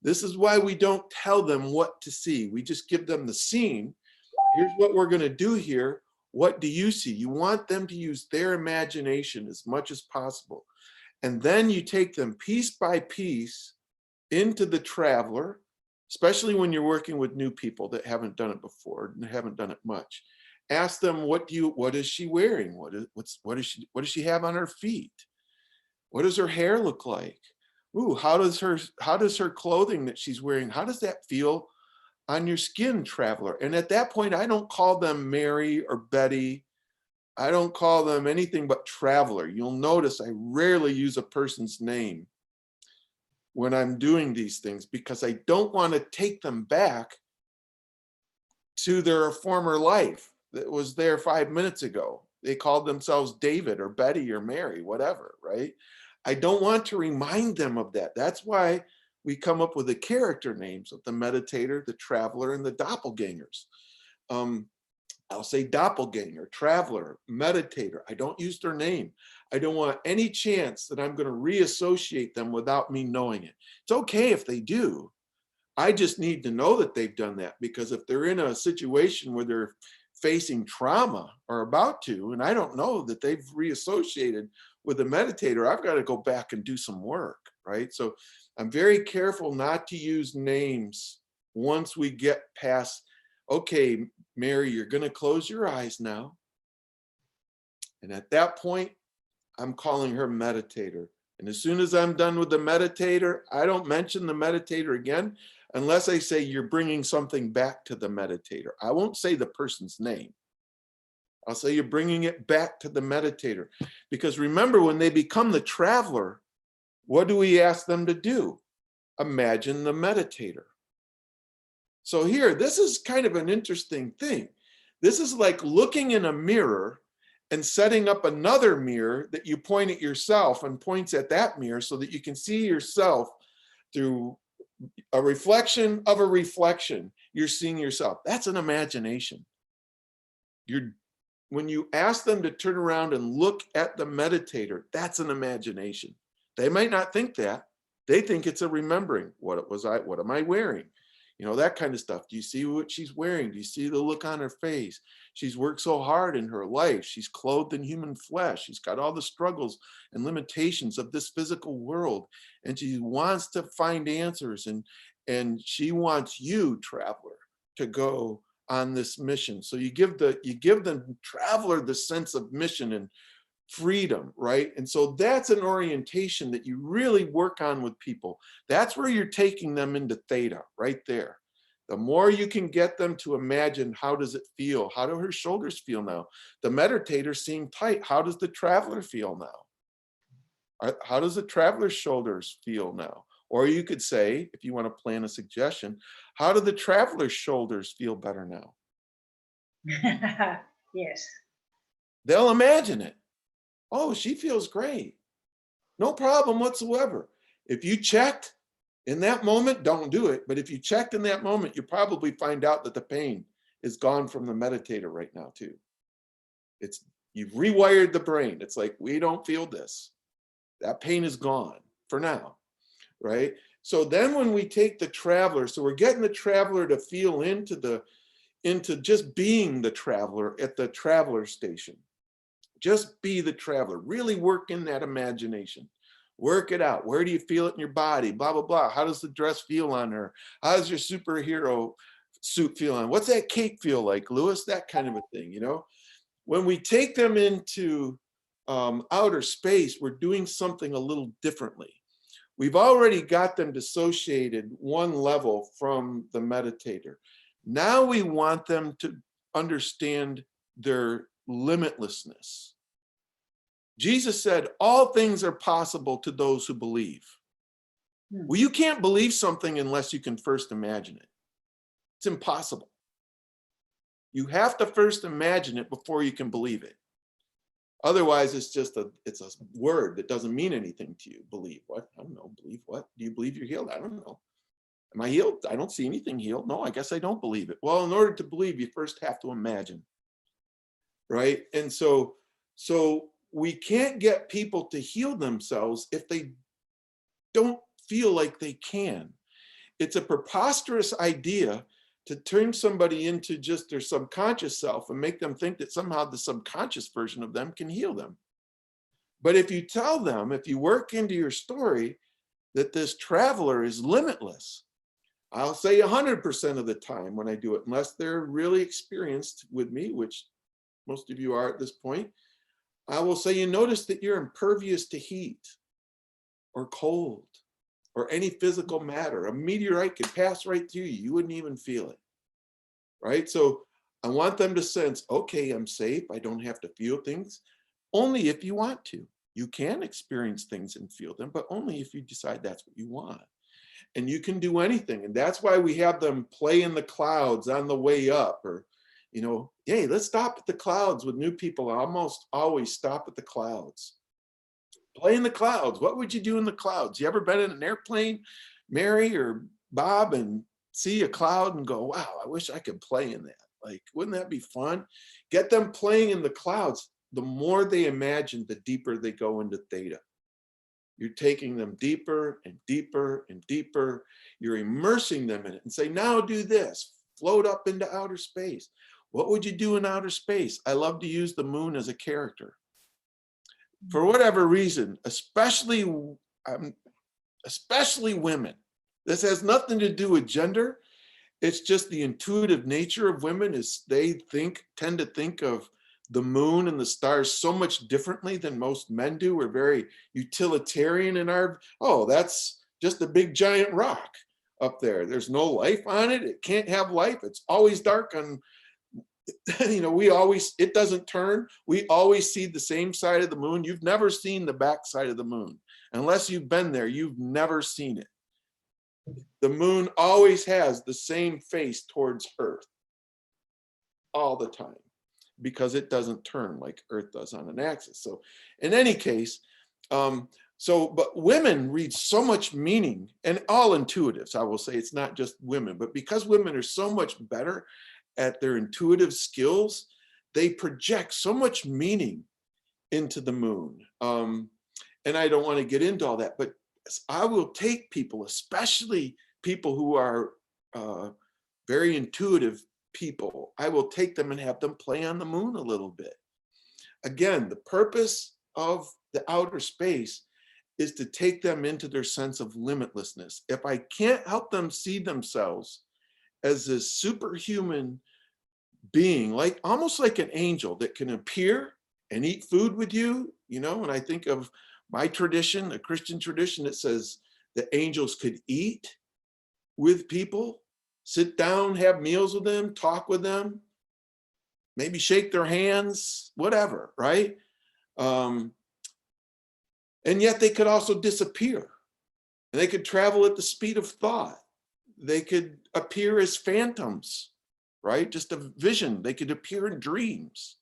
This is why we don't tell them what to see. We just give them the scene. Here's what we're going to do here. What do you see? You want them to use their imagination as much as possible. And then you take them piece by piece into the traveler, especially when you're working with new people that haven't done it before and haven't done it much. Ask them, what is she wearing? What does she have on her feet? What does her hair look like? Ooh, how does her clothing that she's wearing, how does that feel on your skin, traveler? And at that point, I don't call them Mary or Betty. I don't call them anything but traveler. You'll notice I rarely use a person's name when I'm doing these things, because I don't want to take them back to their former life. that was there 5 minutes ago. They called themselves David or Betty or Mary, whatever, right? I don't want to remind them of that. That's why we come up with the character names of the meditator, the traveler, and the doppelgangers. I'll say doppelganger, traveler, meditator. I don't use their name. I don't want any chance that I'm going to reassociate them without me knowing it. It's okay if they do. I just need to know that they've done that, because if they're in a situation where they're facing trauma or about to, and I don't know that they've reassociated with a meditator, I've got to go back and do some work, right? So I'm very careful not to use names once we get past, okay, Mary, you're going to close your eyes now. And at that point, I'm calling her meditator. And as soon as I'm done with the meditator, I don't mention the meditator again, unless I say you're bringing something back to the meditator. I won't say the person's name. I'll say you're bringing it back to the meditator. Because remember, when they become the traveler, what do we ask them to do? Imagine the meditator. So here, this is kind of an interesting thing. This is like looking in a mirror and setting up another mirror that you point at yourself and points at that mirror so that you can see yourself through a reflection of a reflection. You're seeing yourself. That's an imagination. When you ask them to turn around and look at the meditator, that's an imagination. They might not think that. They think it's a remembering. What am I wearing? You know, that kind of stuff. Do you see what she's wearing? Do you see the look on her face? She's worked so hard in her life. She's clothed in human flesh. She's got all the struggles and limitations of this physical world. And she wants to find answers. And she wants you, traveler, to go on this mission. So you give the traveler the sense of mission and freedom, right? And so that's an orientation that you really work on with people. That's where you're taking them into theta, right there. The more you can get them to imagine, how does it feel? How do her shoulders feel now? The meditator seem tight. How does the traveler feel now? How does the traveler's shoulders feel now? Or you could say, if you want to plan a suggestion, how do the traveler's shoulders feel better now? Yes. They'll imagine it. Oh, she feels great. No problem whatsoever. If you checked in that moment, don't do it. But if you checked in that moment, you probably find out that the pain is gone from the meditator right now too. You've rewired the brain. It's like, we don't feel this. That pain is gone for now, right? So then when we take the traveler, so we're getting the traveler to feel into just being the traveler at the traveler station. Just be the traveler. Really work in that imagination. Work it out. Where do you feel it in your body? Blah, blah, blah. How does the dress feel on her? How does your superhero suit feel on? What's that cape feel like, Lewis? That kind of a thing, you know? When we take them into outer space, we're doing something a little differently. We've already got them dissociated one level from the meditator. Now we want them to understand their limitlessness. Jesus said, all things are possible to those who believe. Well, you can't believe something unless you can first imagine it. It's impossible. You have to first imagine it before you can believe it. Otherwise, it's a word that doesn't mean anything to you. Believe what? I don't know. Believe what? Do you believe you're healed? I don't know. Am I healed? I don't see anything healed. No, I guess I don't believe it. Well, in order to believe, you first have to imagine. Right? And so we can't get people to heal themselves if they don't feel like they can. It's a preposterous idea to turn somebody into just their subconscious self and make them think that somehow the subconscious version of them can heal them. But if you tell them, if you work into your story that this traveler is limitless, I'll say 100% of the time when I do it, unless they're really experienced with me, which most of you are at this point, I will say, you notice that you're impervious to heat or cold or any physical matter. A meteorite could pass right through you. You wouldn't even feel it, right? So I want them to sense, okay, I'm safe. I don't have to feel things. Only if you want to. You can experience things and feel them, but only if you decide that's what you want. And you can do anything. And that's why we have them play in the clouds on the way up, or You know, hey, let's stop at the clouds with new people. I almost always stop at the clouds. Play in the clouds. What would you do in the clouds? You ever been in an airplane, Mary or Bob, and see a cloud and go, wow, I wish I could play in that. Like, wouldn't that be fun? Get them playing in the clouds. The more they imagine, the deeper they go into theta. You're taking them deeper and deeper and deeper. You're immersing them in it and say, now do this, float up into outer space. What would you do in outer space? I love to use the moon as a character. For whatever reason, especially women. This has nothing to do with gender. It's just the intuitive nature of women is they tend to think of the moon and the stars so much differently than most men do. We're very utilitarian in our, oh, that's just a big giant rock up there. There's no life on it. It can't have life. It's always dark on, you know, it doesn't turn. We always see the same side of the moon. You've never seen the back side of the moon. Unless you've been there, you've never seen it. The moon always has the same face towards Earth all the time because it doesn't turn like Earth does on an axis. So in any case, but women read so much meaning, and all intuitives, I will say, it's not just women, but because women are so much better at their intuitive skills, they project so much meaning into the moon. And I don't want to get into all that, but I will take people, especially people who are very intuitive people, I will take them and have them play on the moon a little bit. Again, the purpose of the outer space is to take them into their sense of limitlessness. If I can't help them see themselves as this superhuman being, like almost like an angel that can appear and eat food with you, you know, and I think of my tradition, a Christian tradition that says that angels could eat with people, sit down, have meals with them, talk with them, maybe shake their hands, whatever, right? And yet they could also disappear. And they could travel at the speed of thought. They could appear as phantoms, right? Just a vision. They could appear in dreams.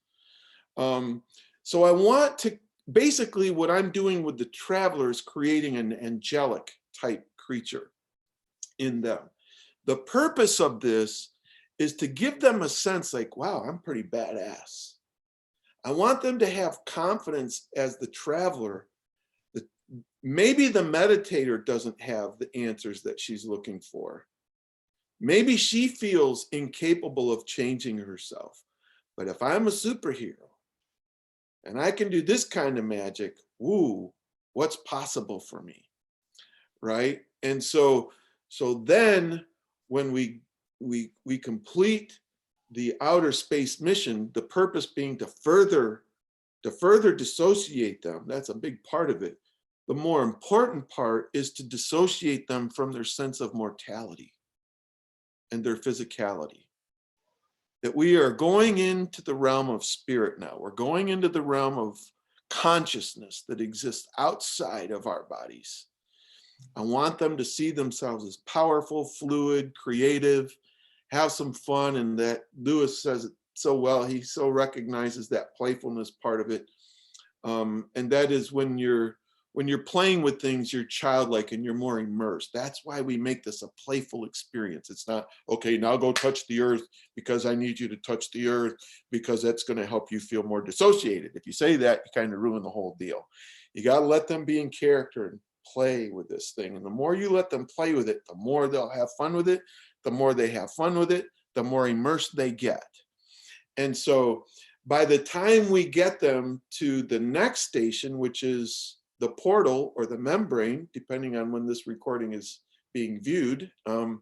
So I want to, basically what I'm doing with the traveler is creating an angelic type creature in them. The purpose of this is to give them a sense like, wow, I'm pretty badass. I want them to have confidence as the traveler that maybe the meditator doesn't have the answers that she's looking for. Maybe she feels incapable of changing herself. But if I'm a superhero and I can do this kind of magic, woo, what's possible for me, right? And so then when we complete the outer space mission, the purpose being to further dissociate them, that's a big part of it. The more important part is to dissociate them from their sense of mortality and their physicality. That we are going into the realm of spirit now. We're going into the realm of consciousness that exists outside of our bodies. I want them to see themselves as powerful, fluid, creative, have some fun, and that Lewis says it so well. He so recognizes that playfulness part of it. And that is when you're playing with things, you're childlike and you're more immersed. That's why we make this a playful experience. It's not, okay, now go touch the earth because I need you to touch the earth because that's going to help you feel more dissociated. If you say that, you kind of ruin the whole deal. You got to let them be in character and play with this thing. And the more you let them play with it, the more they'll have fun with it. The more they have fun with it, the more immersed they get. And so by the time we get them to the next station, which is the portal or the membrane, depending on when this recording is being viewed, the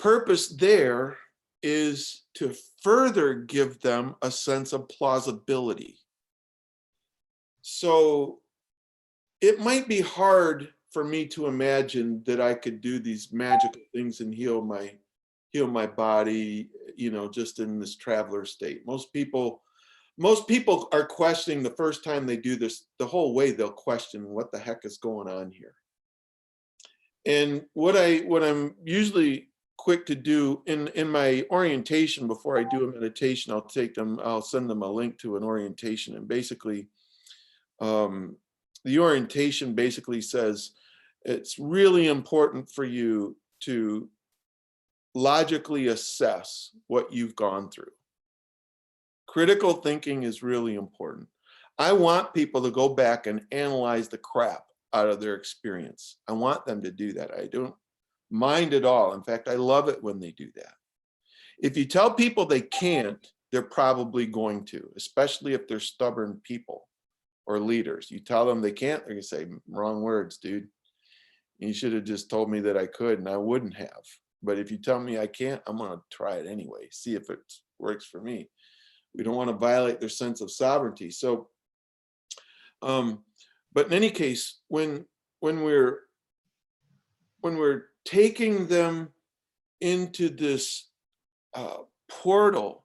purpose there is to further give them a sense of plausibility. So it might be hard for me to imagine that I could do these magical things and heal my body, you know, just in this traveler state. Most people are questioning the first time they do this, the whole way they'll question what the heck is going on here. And what I'm usually quick to do in my orientation. Before I do a meditation, I'll send them a link to an orientation. And basically, the orientation basically says it's really important for you to logically assess what you've gone through. Critical thinking is really important. I want people to go back and analyze the crap out of their experience. I want them to do that. I don't mind at all. In fact, I love it when they do that. If you tell people they can't, they're probably going to, especially if they're stubborn people or leaders. You tell them they can't, they're gonna say, wrong words, dude. You should have just told me that I could, and I wouldn't have. But if you tell me I can't, I'm gonna try it anyway, see if it works for me. We don't want to violate their sense of sovereignty. So, but in any case, when we're taking them into this portal,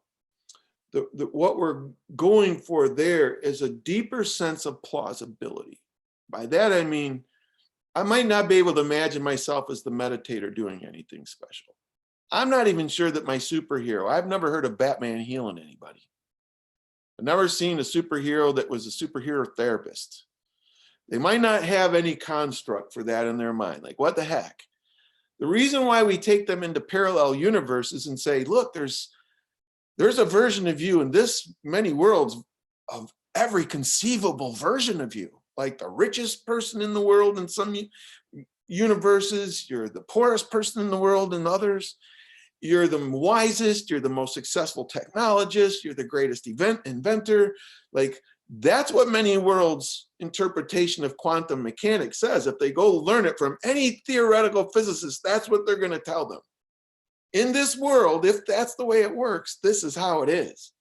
what we're going for there is a deeper sense of plausibility. By that I mean, I might not be able to imagine myself as the meditator doing anything special. I'm not even sure that my superhero, I've never heard of Batman healing anybody. I've never seen a superhero that was a superhero therapist. They might not have any construct for that in their mind. Like, what the heck? The reason why we take them into parallel universes and say, look, there's a version of you in this many worlds of every conceivable version of you, like the richest person in the world in some universes, you're the poorest person in the world in others, you're the wisest, you're the most successful technologist, you're the greatest inventor. Like, that's what many worlds interpretation of quantum mechanics says. If they go learn it from any theoretical physicist, that's what they're going to tell them. In this world, if that's the way it works, this is how it is.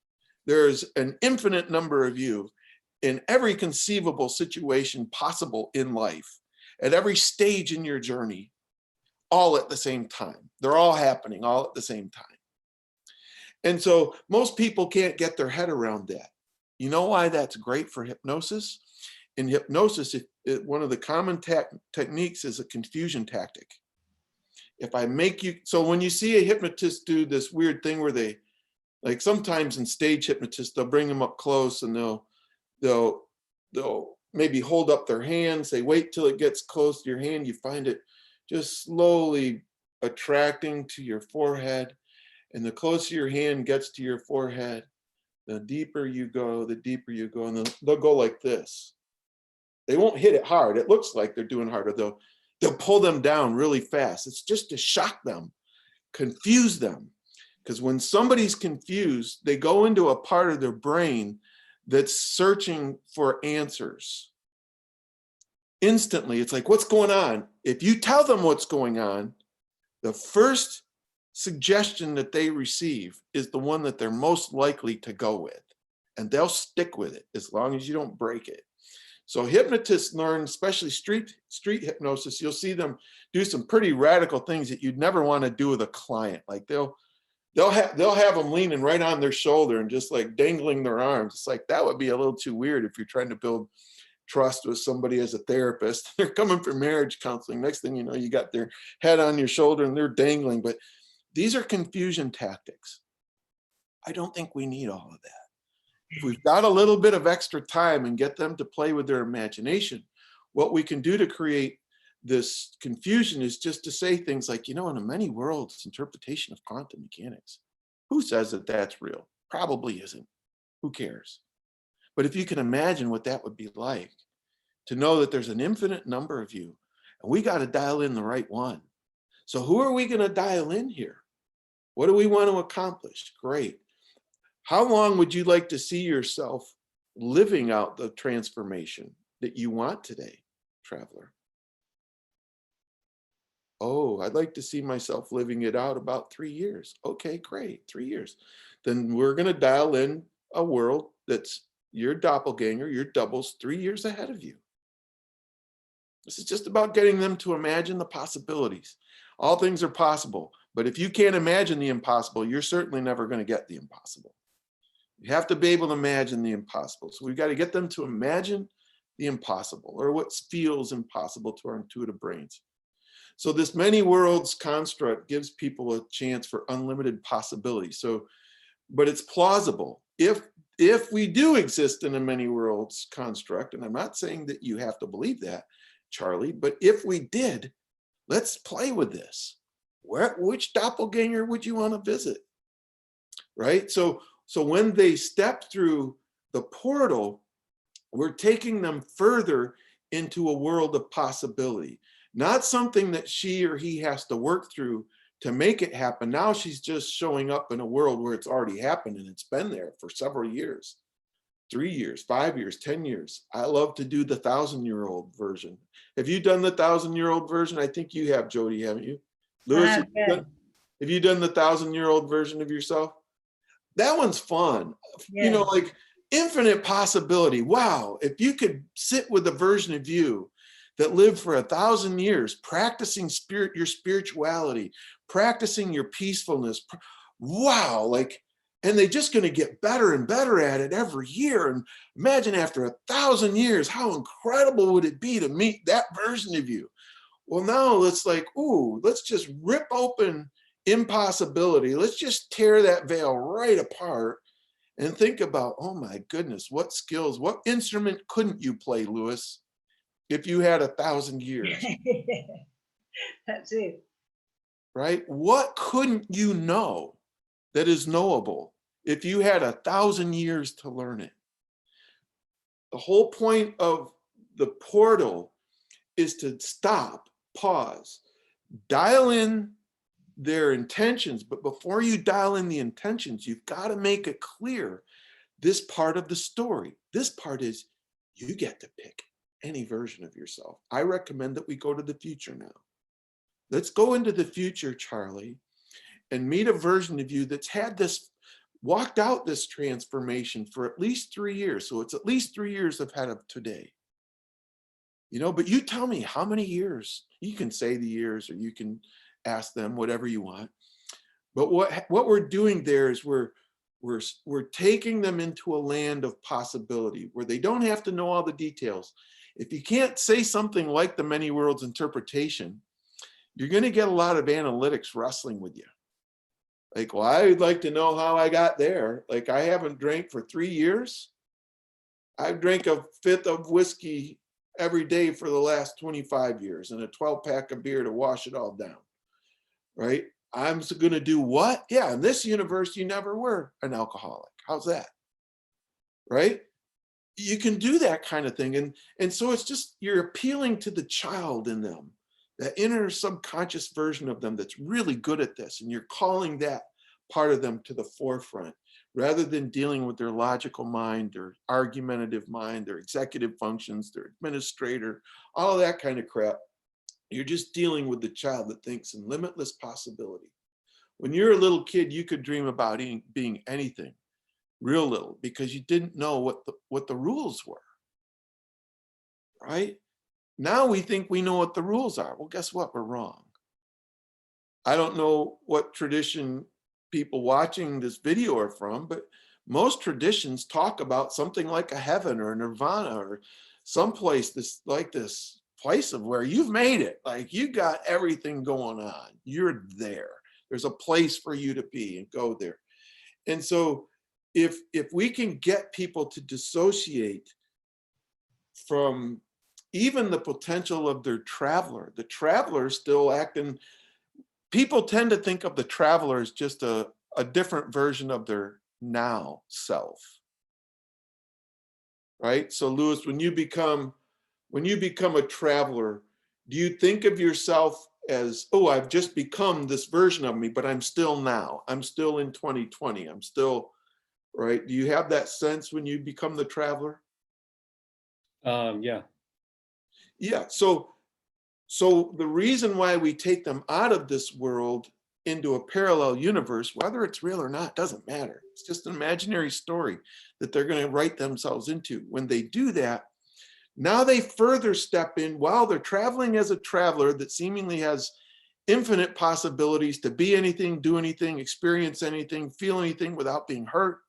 There's an infinite number of you in every conceivable situation possible in life, at every stage in your journey, all at the same time. They're all happening all at the same time. And so most people can't get their head around that. You know why that's great for hypnosis? In hypnosis, one of the common techniques is a confusion tactic. If I make you, so when you see a hypnotist do this weird thing where they, like sometimes in stage hypnotists, they'll bring them up close and they'll maybe hold up their hand, say, wait till it gets close to your hand. You find it just slowly attracting to your forehead. And the closer your hand gets to your forehead, the deeper you go, and then they'll go like this. They won't hit it hard. It looks like they're doing harder. They'll pull them down really fast. It's just to shock them, confuse them. Because when somebody's confused, they go into a part of their brain that's searching for answers. Instantly, it's like, what's going on? If you tell them what's going on, the first suggestion that they receive is the one that they're most likely to go with. And they'll stick with it as long as you don't break it. So hypnotists learn, especially street hypnosis, you'll see them do some pretty radical things that you'd never want to do with a client. Like they'll have them leaning right on their shoulder and just like dangling their arms. It's like, that would be a little too weird if you're trying to build trust with somebody as a therapist. They're coming for marriage counseling. Next thing you know, you got their head on your shoulder and they're dangling. But these are confusion tactics. I don't think we need all of that. If we've got a little bit of extra time and get them to play with their imagination, what we can do to create this confusion is just to say things like, you know, in many worlds, interpretation of quantum mechanics, who says that that's real? Probably isn't. Who cares? But if you can imagine what that would be like, to know that there's an infinite number of you, and we got to dial in the right one. So who are we going to dial in here? What do we want to accomplish? Great. How long would you like to see yourself living out the transformation that you want today, traveler? Oh, I'd like to see myself living it out about 3 years. Okay, great, 3 years. Then we're going to dial in a world that's your doppelganger, your doubles 3 years ahead of you. This is just about getting them to imagine the possibilities. All things are possible, but if you can't imagine the impossible, you're certainly never going to get the impossible. You have to be able to imagine the impossible. So we've got to get them to imagine the impossible, or what feels impossible to our intuitive brains. So this many worlds construct gives people a chance for unlimited possibility. So, but it's plausible. If we do exist in a many worlds construct, and I'm not saying that you have to believe that, Charlie, but if we did, let's play with this. Which doppelganger would you want to visit? Right? So when they step through the portal, we're taking them further into a world of possibility, not something that she or he has to work through to make it happen. Now she's just showing up in a world where it's already happened and it's been there for several years, 3 years, 5 years, 10 years. I love to do the 1,000-year-old version. Have you done the 1,000-year-old version? I think you have, Jody, haven't you? Lewis, have you done the 1,000-year-old version of yourself? That one's fun. Yeah. You know, like infinite possibility. Wow, if you could sit with a version of you that lived for 1,000 years, practicing your spirituality, practicing your peacefulness. Wow, like, and they're just going to get better and better at it every year. And imagine after 1,000 years, how incredible would it be to meet that version of you? Well, now it's like, ooh, let's just rip open impossibility. Let's just tear that veil right apart and think about, oh my goodness, what skills, what instrument couldn't you play, Lewis, if you had 1,000 years? That's it. Right? What couldn't you know that is knowable if you had 1,000 years to learn it? The whole point of the portal is to stop, pause, dial in their intentions. But before you dial in the intentions, you've got to make it clear this part of the story. This part is you get to pick any version of yourself. I recommend that we go to the future now. Let's go into the future, Charlie, and meet a version of you that's had this, walked out this transformation for at least 3 years. So it's at least 3 years ahead of today. You know, but you tell me how many years. You can say the years, or you can ask them whatever you want. But what we're doing there is we're taking them into a land of possibility where they don't have to know all the details. If you can't say something like the many worlds interpretation, you're going to get a lot of analytics wrestling with you. Like, well, I'd like to know how I got there. Like, I haven't drank for 3 years. I've drank a fifth of whiskey every day for the last 25 years and a 12-pack of beer to wash it all down, right? I'm going to do what? Yeah, in this universe, you never were an alcoholic. How's that? Right? You can do that kind of thing. And so it's just, you're appealing to the child in them, that inner subconscious version of them that's really good at this. And you're calling that part of them to the forefront rather than dealing with their logical mind, their argumentative mind, their executive functions, their administrator, all of that kind of crap. You're just dealing with the child that thinks in limitless possibility. When you're a little kid, you could dream about being anything, real little, because you didn't know what the rules were, right? Now we think we know what the rules are. Well, guess what? We're wrong. I don't know what tradition people watching this video are from, but most traditions talk about something like a heaven or a nirvana or someplace like this place of where you've made it. Like, you got everything going on. You're there. There's a place for you to be and go there. And so if we can get people to dissociate from even the potential of their traveler, the traveler is still acting. People tend to think of the traveler as just a different version of their now self, right? So Lewis, when you become a traveler, do you think of yourself as, oh, I've just become this version of me, but I'm still now. I'm still in 2020. I'm still, right? Do you have that sense when you become the traveler? Yeah. Yeah. So the reason why we take them out of this world into a parallel universe, whether it's real or not, doesn't matter. It's just an imaginary story that they're going to write themselves into. When they do that, now they further step in while they're traveling as a traveler that seemingly has infinite possibilities to be anything, do anything, experience anything, feel anything without being hurt.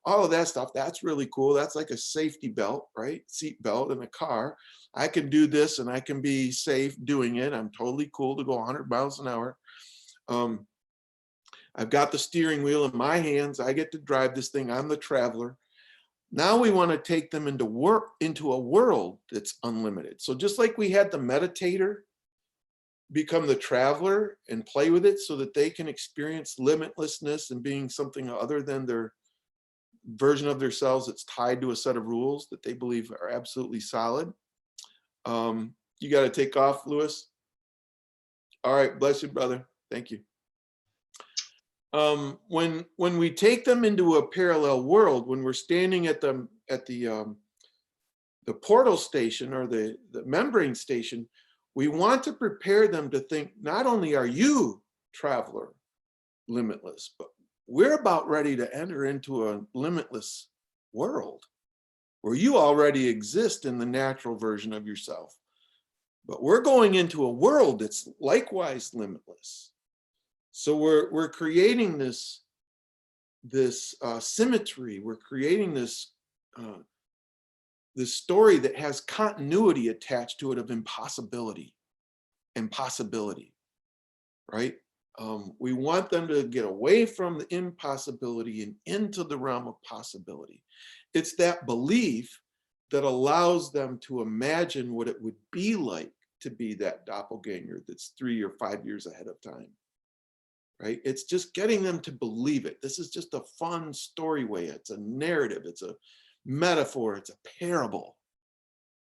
All of that stuff, that's really cool. That's like a safety belt, right? Seat belt in a car. I can do this and I can be safe doing it. I'm totally cool to go 100 miles an hour. I've got the steering wheel in my hands. I get to drive this thing. I'm the traveler. Now we want to take them into a world that's unlimited. So just like we had the meditator become the traveler and play with it so that they can experience limitlessness and being something other than their version of themselves that's tied to a set of rules that they believe are absolutely solid. You got to take off, Lewis. All right, bless you, brother. Thank you. When we take them into a parallel world, when we're standing at the portal station or the membrane station, we want to prepare them to think, not only are you, traveler, limitless, but we're about ready to enter into a limitless world where you already exist in the natural version of yourself. But we're going into a world that's likewise limitless. So we're creating this symmetry. We're creating this story that has continuity attached to it of impossibility and possibility, right? We want them to get away from the impossibility and into the realm of possibility. It's that belief that allows them to imagine what it would be like to be that doppelganger that's 3 or 5 years ahead of time, right? It's just getting them to believe it. This is just a fun story way. It's a narrative. It's a metaphor. It's a parable.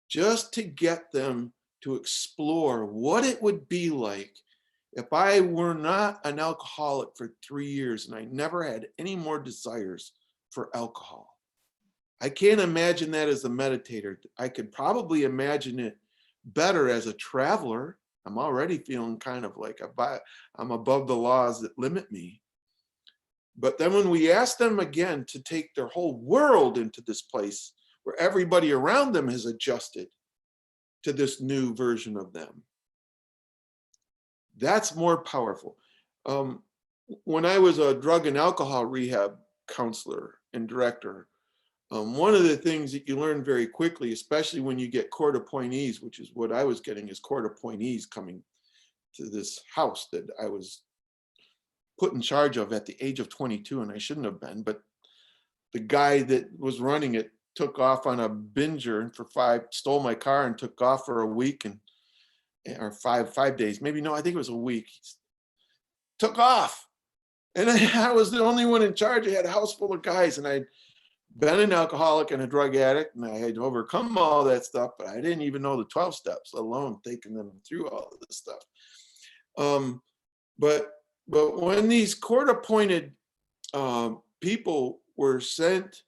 Just to get them to explore what it would be like if I were not an alcoholic for 3 years and I never had any more desires for alcohol. I can't imagine that as a meditator. I could probably imagine it better as a traveler. I'm already feeling kind of like I'm above the laws that limit me. But then when we ask them again to take their whole world into this place where everybody around them has adjusted to this new version of them, that's more powerful. When I was a drug and alcohol rehab counselor and director, one of the things that you learn very quickly, especially when you get court appointees, which is what I was getting, is court appointees coming to this house that I was put in charge of at the age of 22, and I shouldn't have been, but the guy that was running it took off on a binger stole my car and took off for a week or 5 days, maybe, no, I think it was a week. Took off. And I was the only one in charge. I had a house full of guys, and I'd been an alcoholic and a drug addict, and I had overcome all that stuff, but I didn't even know the 12 steps, let alone taking them through all of this stuff. But when these court-appointed people were sent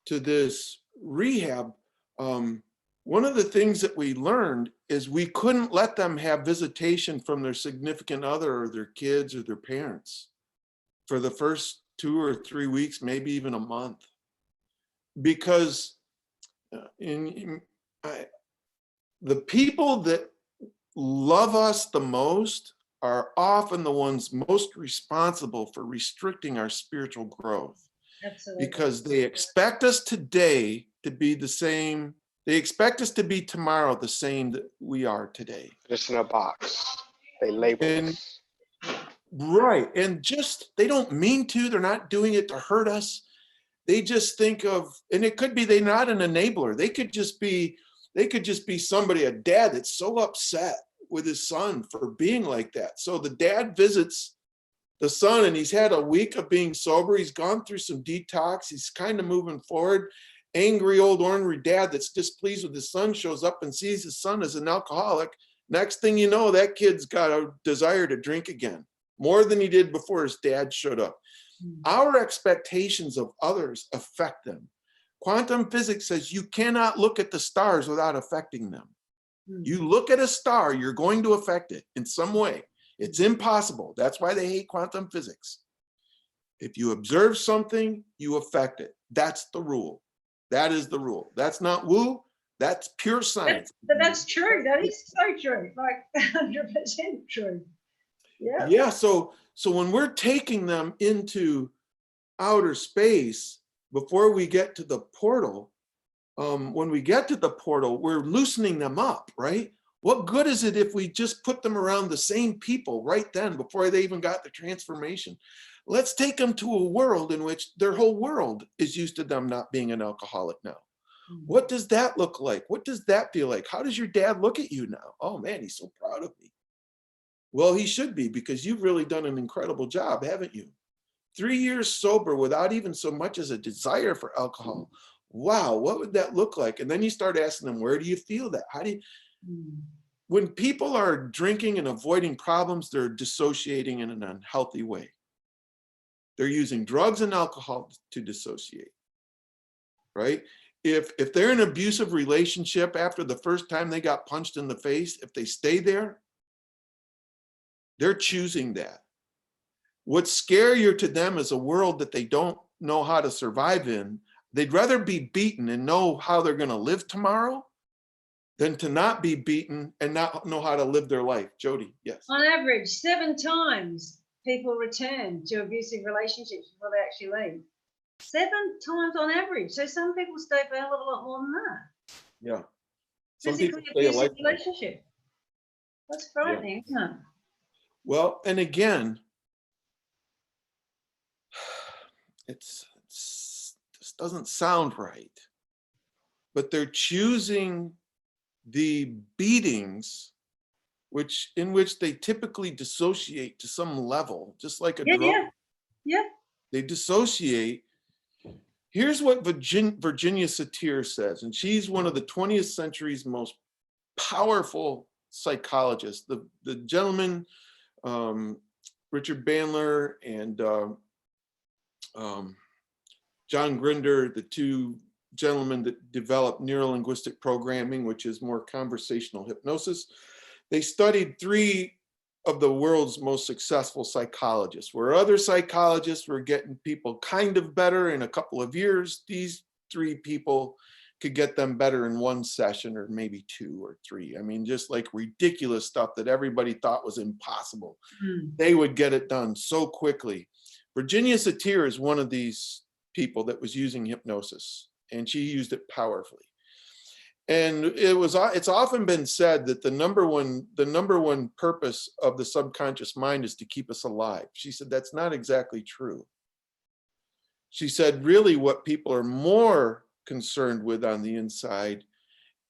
to this rehab, one of the things that we learned is we couldn't let them have visitation from their significant other or their kids or their parents for the first 2 or 3 weeks, maybe even a month. Because the people that love us the most are often the ones most responsible for restricting our spiritual growth. Absolutely. Because they expect us today to be the same. They expect us to be tomorrow the same that we are today. Just in a box. They label us. Right. And just, they don't mean to. They're not doing it to hurt us. They just think of, and it could be they're not an enabler. They could just be somebody, a dad that's so upset with his son for being like that. So the dad visits the son and he's had a week of being sober. He's gone through some detox. He's kind of moving forward. Angry old ornery dad that's displeased with his son shows up and sees his son as an alcoholic. Next thing you know, that kid's got a desire to drink again, more than he did before his dad showed up. Our expectations of others affect them. Quantum physics says you cannot look at the stars without affecting them. You look at a star, you're going to affect it in some way. It's impossible. That's why they hate quantum physics. If you observe something, you affect it. That's the rule. That is the rule. That's not woo. That's pure science. But that's true. That is so true. Like 100% true. Yeah. Yeah. So when we're taking them into outer space, before we get to the portal, when we get to the portal, we're loosening them up, right? What good is it if we just put them around the same people right then before they even got the transformation? Let's take them to a world in which their whole world is used to them not being an alcoholic now. What does that look like? What does that feel like? How does your dad look at you now? Oh man, he's so proud of me. Well, he should be, because you've really done an incredible job, haven't you? 3 years sober without even so much as a desire for alcohol. Wow, what would that look like? And then you start asking them, where do you feel that? How do you, when people are drinking and avoiding problems, they're dissociating in an unhealthy way. They're using drugs and alcohol to dissociate, right? If they're in an abusive relationship after the first time they got punched in the face, if they stay there, they're choosing that. What's scarier to them is a world that they don't know how to survive in. They'd rather be beaten and know how they're going to live tomorrow than to not be beaten and not know how to live their life. Jody, yes. On average, 7 times people return to abusive relationships before they actually leave. 7 times on average. So some people stay for a hell of a lot more than that. Yeah. Some people Physically stay a abusive lifetime. relationship. That's frightening, isn't it? Well, and again, this doesn't sound right, but they're choosing the beatings in which they typically dissociate to some level, just like a drug. Yeah. They dissociate. Here's what Virginia Satir says, and she's one of the 20th century's most powerful psychologists. The gentleman, Richard Bandler and John Grinder, the two gentlemen that developed neurolinguistic programming, which is more conversational hypnosis. They studied 3 of the world's most successful psychologists. Where other psychologists were getting people kind of better in a couple of years, these 3 people could get them better in 1 session, or maybe 2 or 3. I mean, just like ridiculous stuff that everybody thought was impossible. They would get it done so quickly. Virginia Satir is one of these people that was using hypnosis, and she used it powerfully. And it's often been said that the number one purpose of the subconscious mind is to keep us alive. She said that's not exactly true. She said really what people are more concerned with on the inside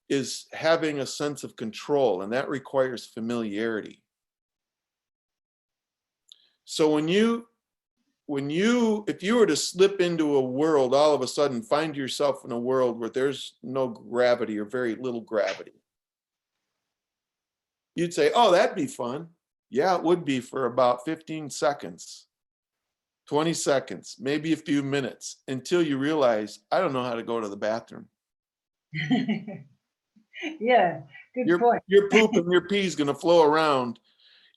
is having a sense of control, and that requires familiarity. So if you were to slip into a world, all of a sudden find yourself in a world where there's no gravity or very little gravity, you'd say, oh, that'd be fun. Yeah, it would be for about 15 seconds, 20 seconds, maybe a few minutes, until you realize, I don't know how to go to the bathroom. Yeah, good point. Your poop and your pee is going to flow around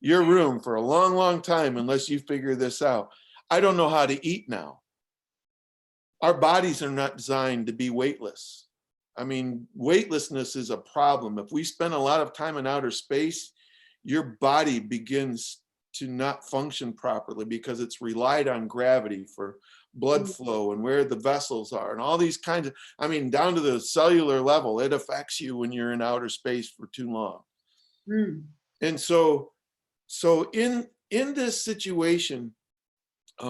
your room for a long, long time unless you figure this out. I don't know how to eat now. Our bodies are not designed to be weightless. I mean, weightlessness is a problem. If we spend a lot of time in outer space, your body begins to not function properly because it's relied on gravity for blood flow and where the vessels are and all these kinds of, I mean, down to the cellular level, it affects you when you're in outer space for too long. And so in this situation, I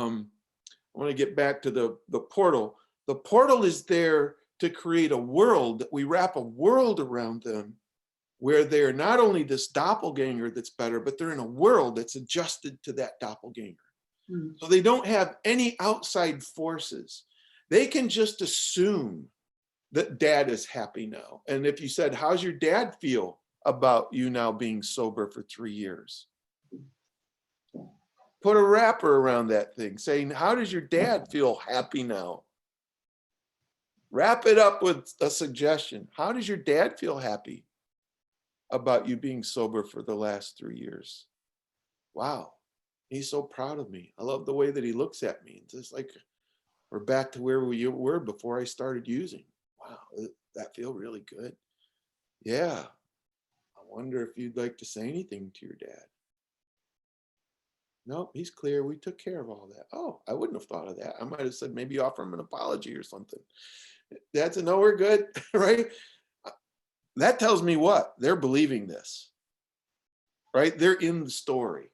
want to get back to the portal. The portal is there to create a world that we wrap a world around them where they're not only this doppelganger that's better, but they're in a world that's adjusted to that doppelganger. So they don't have any outside forces. They can just assume that dad is happy now. And if you said, how's your dad feel about you now being sober for 3 years? Put a wrapper around that thing saying, how does your dad feel happy now? Wrap it up with a suggestion. How does your dad feel happy about you being sober for the last 3 years? Wow, he's so proud of me. I love the way that he looks at me. It's just like we're back to where we were before I started using. Wow, that feel really good. Yeah, I wonder if you'd like to say anything to your dad. Nope, he's clear. We took care of all that. Oh, I wouldn't have thought of that. I might have said maybe offer him an apology or something. That's a no, we're good, right? That tells me what? They're believing this, right? They're in the story.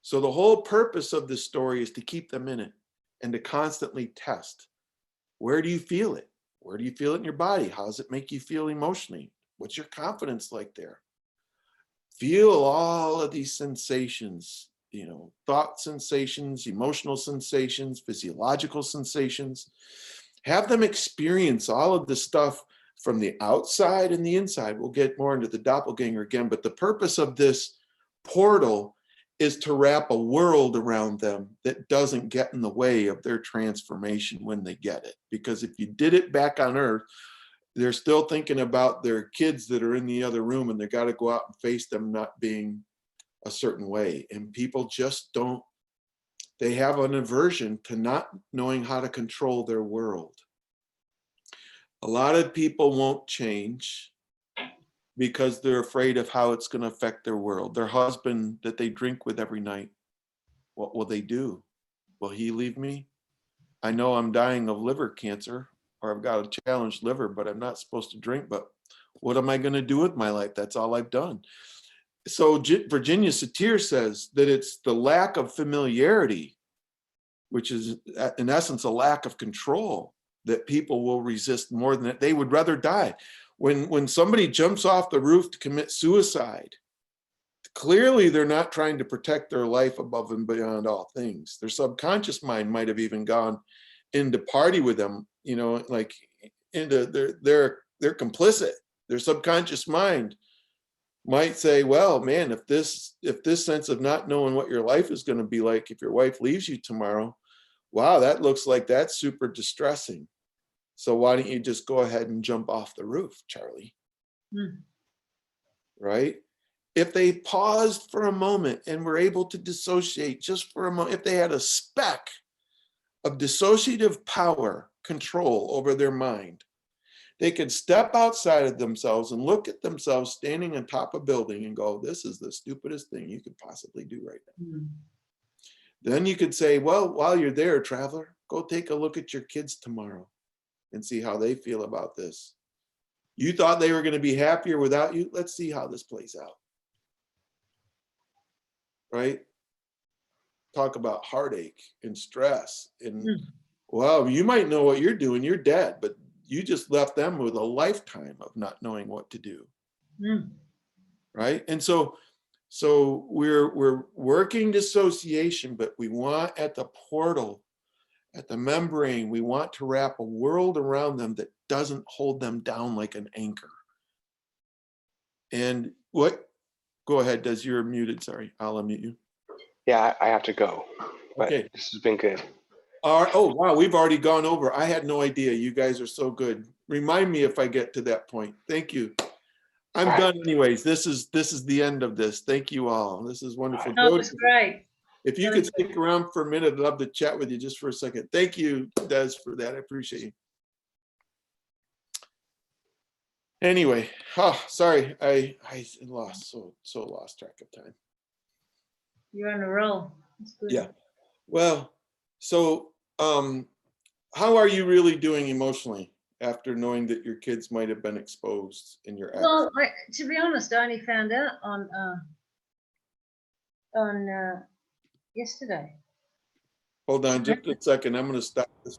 So the whole purpose of this story is to keep them in it and to constantly test. Where do you feel it? Where do you feel it in your body? How does it make you feel emotionally? What's your confidence like there? Feel all of these sensations, you know, thought sensations, emotional sensations, physiological sensations. Have them experience all of the stuff from the outside and the inside. We'll get more into the doppelganger again, but the purpose of this portal is to wrap a world around them that doesn't get in the way of their transformation when they get it. Because if you did it back on Earth, they're still thinking about their kids that are in the other room and they got to go out and face them not being a certain way. And people just don't, they have an aversion to not knowing how to control their world. A lot of people won't change because they're afraid of how it's going to affect their world. Their husband that they drink with every night, what will they do? Will he leave me? I know I'm dying of liver cancer, or I've got a challenged liver, but I'm not supposed to drink. But what am I going to do with my life? That's all I've done. So Virginia Satir says that it's the lack of familiarity, which is in essence a lack of control, that people will resist more than that. They would rather die. When somebody jumps off the roof to commit suicide, clearly they're not trying to protect their life above and beyond all things. Their subconscious mind might have even gone into party with them, you know, like into they're complicit. Their subconscious mind might say, well, man, if this sense of not knowing what your life is going to be like if your wife leaves you tomorrow, wow, that looks like that's super distressing. So why don't you just go ahead and jump off the roof, Charlie? Right? If they paused for a moment and were able to dissociate just for a moment, if they had a speck of dissociative power, control over their mind, they could step outside of themselves and look at themselves standing on top of a building and go, this is the stupidest thing you could possibly do right now. Then you could say, well, while you're there, traveler, go take a look at your kids tomorrow and see how they feel about this. You thought they were going to be happier without you? Let's see how this plays out. Right? Talk about heartache and stress. And well, you might know what you're doing. You're dead, but you just left them with a lifetime of not knowing what to do. Right? And so we're working dissociation, but we want at the portal, at the membrane, we want to wrap a world around them that doesn't hold them down like an anchor. And what? Go ahead, Des, you're muted. Sorry, I'll unmute you. Yeah, I have to go. But Okay. this has been good. All right. Oh, wow, we've already gone over. I had no idea. You guys are so good. Remind me if I get to that point. Thank you. I'm done anyways. This is the end of this. Thank you all. This is wonderful. That was great. If you could stick around for a minute, I'd love to chat with you just for a second. Thank you, Des, for that. I appreciate you. Anyway, sorry, I lost so lost track of time. You're on a roll. That's good. Yeah. Well, so how are you really doing emotionally after knowing that your kids might have been exposed in your actions? Well, to be honest, I only found out on yesterday. Hold on just a second. I'm going to stop this.